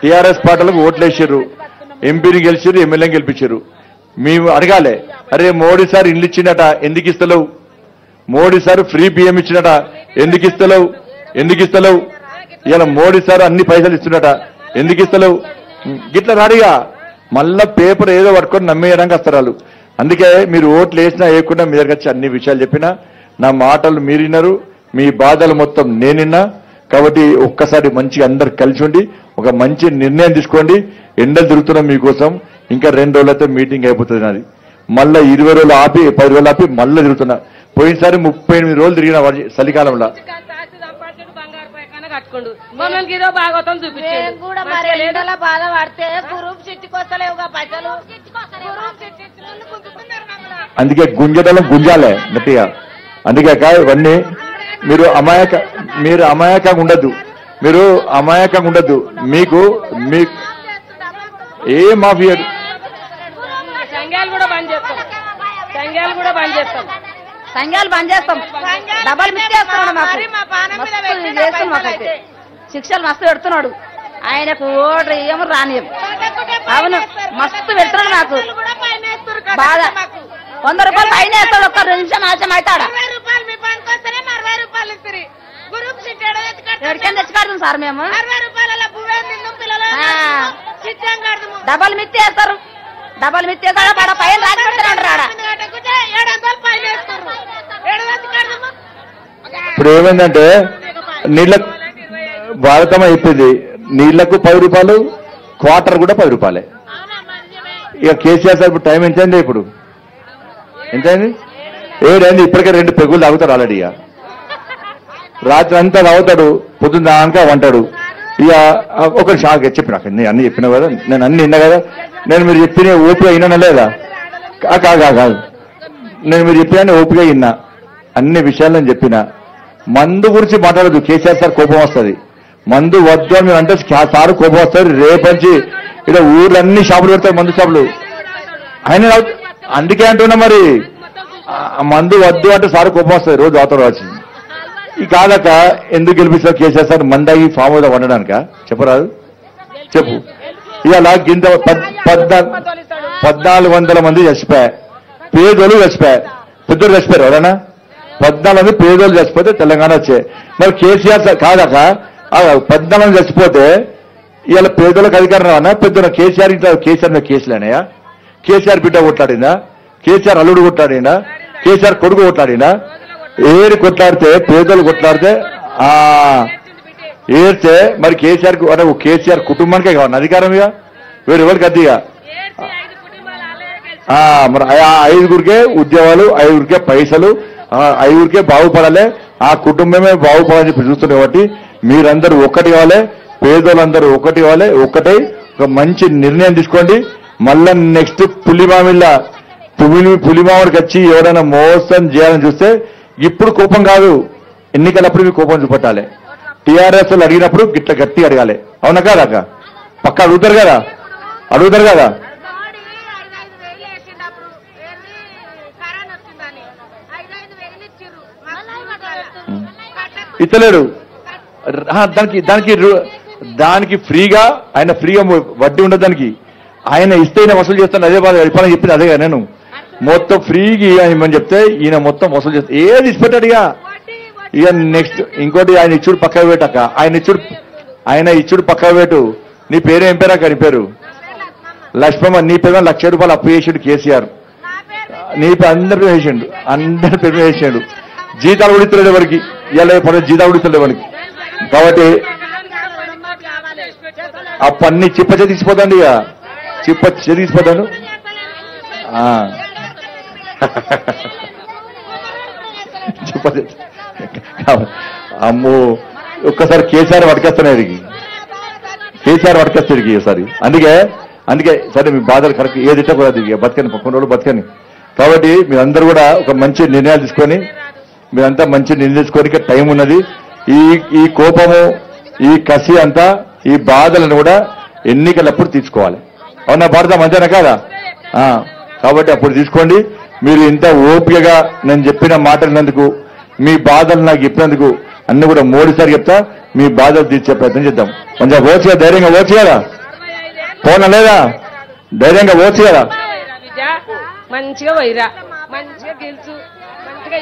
టీఆర్ఎస్ పార్టీలకు ఓట్లేసారు. ఎంపీని గెలిచారు, ఎమ్మెల్యేని గెలిపించారు. మేము అడగాలి, అరే మోడీ సార్ ఇండ్లు ఇచ్చిండట, ఎందుకు ఇస్తలేవు? మోడీ సార్ ఫ్రీ బియ్యం ఇచ్చినట, ఎందుకు ఇస్తలేవు? ఇలా మోడీ సార్ అన్ని పైసలు ఇస్తున్నట, ఎందుకు ఇస్తలేవు? గిట్లా రాడిగా మళ్ళా పేపర్ ఏదో పట్టుకొని నమ్మేయడానికి వస్తారు వాళ్ళు. అందుకే మీరు ఓట్లు వేసినా వేయకుండా మీ దగ్గర వచ్చి అన్ని విషయాలు చెప్పినా, నా మాటలు మీరు విన్నారు, మీ బాధలు మొత్తం నేను విన్నా. కాబట్టి ఒక్కసారి మంచిగా అందరు కలిసి ఉండి ఒక మంచి నిర్ణయం తీసుకోండి. ఎండలు తిరుగుతున్నాం మీకోసం. ఇంకా 2 రోజులతో మీటింగ్ అయిపోతుంది నాది. మళ్ళా 20 రోజులు ఆపి 10 రోజులు ఆపి మళ్ళీ తిరుగుతున్నా. పోయినసారి 38 రోజులు తిరిగిన చలికాలంలో. కట్టుకోండు మమ్మల్ని ఇదో భాగవతం చూపించాడు. బాధపడితే అందుకే గుంజాలే గట్టిగా. అందుకే ఇవన్నీ మీరు అమాయకంగా ఉండద్దు. మీకు ఏ మాఫియా సంఘాలు కూడా బంద్ చేస్తాం. డబల్ మిస్టేస్తున్నాడు. మాకైతే శిక్షలు మస్తు పెడుతున్నాడు. ఆయనకు ఓటు ఏమో రానియం. అవును, మస్తు పెడుతున్నాడు. నాకు బాధ 100 రూపాయలు పైన వేస్తాడు. ఒక్క 2 నిమిషం ఆలస్యం అవుతాడా? ఎక్కడికైనా తెచ్చుకాడుతాం సార్ మేము. డబల్ మిత్తి వేస్తారు. పడ పైన రాసి పెడతాడు రాడా. ఇప్పుడు ఏమైందంటే నీళ్ళ భారతం అయిపోయింది. నీళ్లకు 10 రూపాయలు, క్వార్టర్ కూడా 10 రూపాయలే. ఇక కేసీఆర్ సార్ ఇప్పుడు టైం ఎంతైంది? ఇప్పుడు ఎంతైంది? 7 అయింది. ఇప్పటికే 2 పెగులు తాగుతాడు ఆల్రెడీ. ఇక రాత్రి అంతా తాగుతాడు, పొద్దున్న దాకా వంటాడు. ఇక ఒక షాక్ చెప్పిన నేను అన్ని చెప్పినా కదా, నేను అన్ని విన్నా కదా. నేను మీరు చెప్పిన ఓపిక విన్నా లేదా? కాదు, నేను మీరు చెప్పిన ఓపిక విన్నా. అన్ని విషయాలు నేను చెప్పిన. మందు గురించి మాట్లాడదు. కేసీఆర్ సార్ కోపం వస్తుంది. మందు వద్దు అని మీరు అంటే సార్ కోపం వస్తుంది. రేపంచి ఇక్కడ ఊర్లన్నీ షాపులు పెడతారు, మందు షాపులు. ఆయన అందుకే అంటున్నా మరి మందు వద్దు అంటే సార్ కోపం వస్తుంది. రోజు అవుతాడు వచ్చి. ఈ కాదక ఎందుకు గెలిపిస్తారు కేసీఆర్ సార్? మందాగి ఫామ్ హౌస్ వండడానిక? చెప్పరాదు, చెప్పు. ఇవాళ గింత 1400 మంది చచ్చిపోయా. పేదోళ్ళు చచ్చిపోయా. పెద్దోళ్ళు చచ్చిపోయారు. ఎవరైనా 14 మంది పేదోళ్ళు చచ్చిపోతే తెలంగాణ వచ్చాయి. మరి కేసీఆర్ సార్ కాదక 14 మంది చచ్చిపోతే ఇవాళ పేదోళ్ళకి అధికారం రావన్నా? పెద్దోళ్ళ కేసీఆర్ ఇంట్లో కేసీఆర్ మీద కేసులేనాయా? కేసీఆర్ బిడ్డ కొట్లాడిందా? కేసీఆర్ అల్లుడు కొట్లాడిందా? కేసీఆర్ కొడుకు కొట్లాడిందా? ఏడు కొట్లాడితే పేదోళ్ళు కొట్లాడితే ఏడ్తే మరి కేసీఆర్ కుటుంబానికే కావాలి అధికారం. ఇక వేరే ఎవరికి అద్దిగా మరి 5గురికే ఉద్యోగాలు, 5గురికే పైసలు, 5గురికే బాగుపడాలి. ఆ కుటుంబమే బాగుపడాలని చెప్పి చూస్తున్నారు. కాబట్టి మీరందరూ ఒక్కటి కావాలి, పేదోళ్ళందరూ ఒక్కటి కావాలి. ఒక్కటే ఒక మంచి నిర్ణయం తీసుకోండి. మళ్ళా నెక్స్ట్ పులిమామిడికి వచ్చి ఎవరైనా మోసం చేయాలని చూస్తే ఇప్పుడు కోపం కాదు, ఎన్నికలప్పుడు మీ కోపం చూపెట్టాలి. టీఆర్ఎస్ అడిగినప్పుడు గిట్ల గట్టి అడగాలి. అవునా కాదాక? పక్క అడుగుతారు కదా. ఇస్తలేడు. దానికి దానికి దానికి ఫ్రీగా ఆయన ఫ్రీగా వడ్డీ ఉండదు దానికి. ఆయన ఇస్తే ఈయన వసూలు చేస్తాను. అదే బాధ ఇప్పుడు చెప్పింది అదే. నేను మొత్తం ఫ్రీగా ఇవ్వమని చెప్తే ఈయన మొత్తం వసూలు చేస్తా. ఏది ఇచ్చిపెట్టాడు ఇక నెక్స్ట్ ఇంకోటి ఆయన ఇచ్చుడు పక్కకు పెట్టాక ఆయన ఇచ్చుడు పక్కకు పెట్టు. నీ పేరు ఏం పేరాక? నీ పేరు లక్ష్మమ్మ. నీ పేరు ₹1,00,000 అప్పు చేసాడు కేసీఆర్. నీ పేరు అందరి పేరు వేసాడు. అందరి పేరు వేసాడు. జీతాలు ఉడితలేడు ఎవరికి. ఇలా జీతాలు ఉడితలేడు ఎవరికి. కాబట్టి ఆ పన్ని చిప్ప తీసిపోతాండి. ఇక చిప్ప తీసిపోతాను. చిప్ప అమ్మో ఒక్కసారి కేసీఆర్ పట్టుకొస్తాను. కేసీఆర్ పట్టుకొస్తాడు ఈసారి. అందుకే సరే మీ బాధలు కరెక్ట్ ఏది ఇట్టకూడదు. ఇక బతకని కొన్ని రోజులు బతకని. కాబట్టి మీరందరూ కూడా ఒక మంచి నిర్ణయాలు తీసుకొని మీరంతా మంచి నిర్ణయం తీసుకొని టైం ఉన్నది. ఈ కోపము ఈ కసి అంతా ఈ బాధలను కూడా ఎన్నికలప్పుడు తీసుకోవాలి. అవునా? భారత మంచిగా కాదా? కాబట్టి అప్పుడు తీసుకోండి. మీరు ఇంత ఓపికగా నేను చెప్పిన మాటలినందుకు మీ బాధలు నాకు చెప్పినందుకు అన్ని కూడా మూడుసారి చెప్తా. మీ బాధలు తీర్చే ప్రయత్నం చేద్దాం. కొంచెం ఓచిగా ధైర్యంగా ఓచియారా? పోనా లేదా? ధైర్యంగా ఓచియారా? మంచిగా వైరా మంచిగా గెలుచు మంచిగా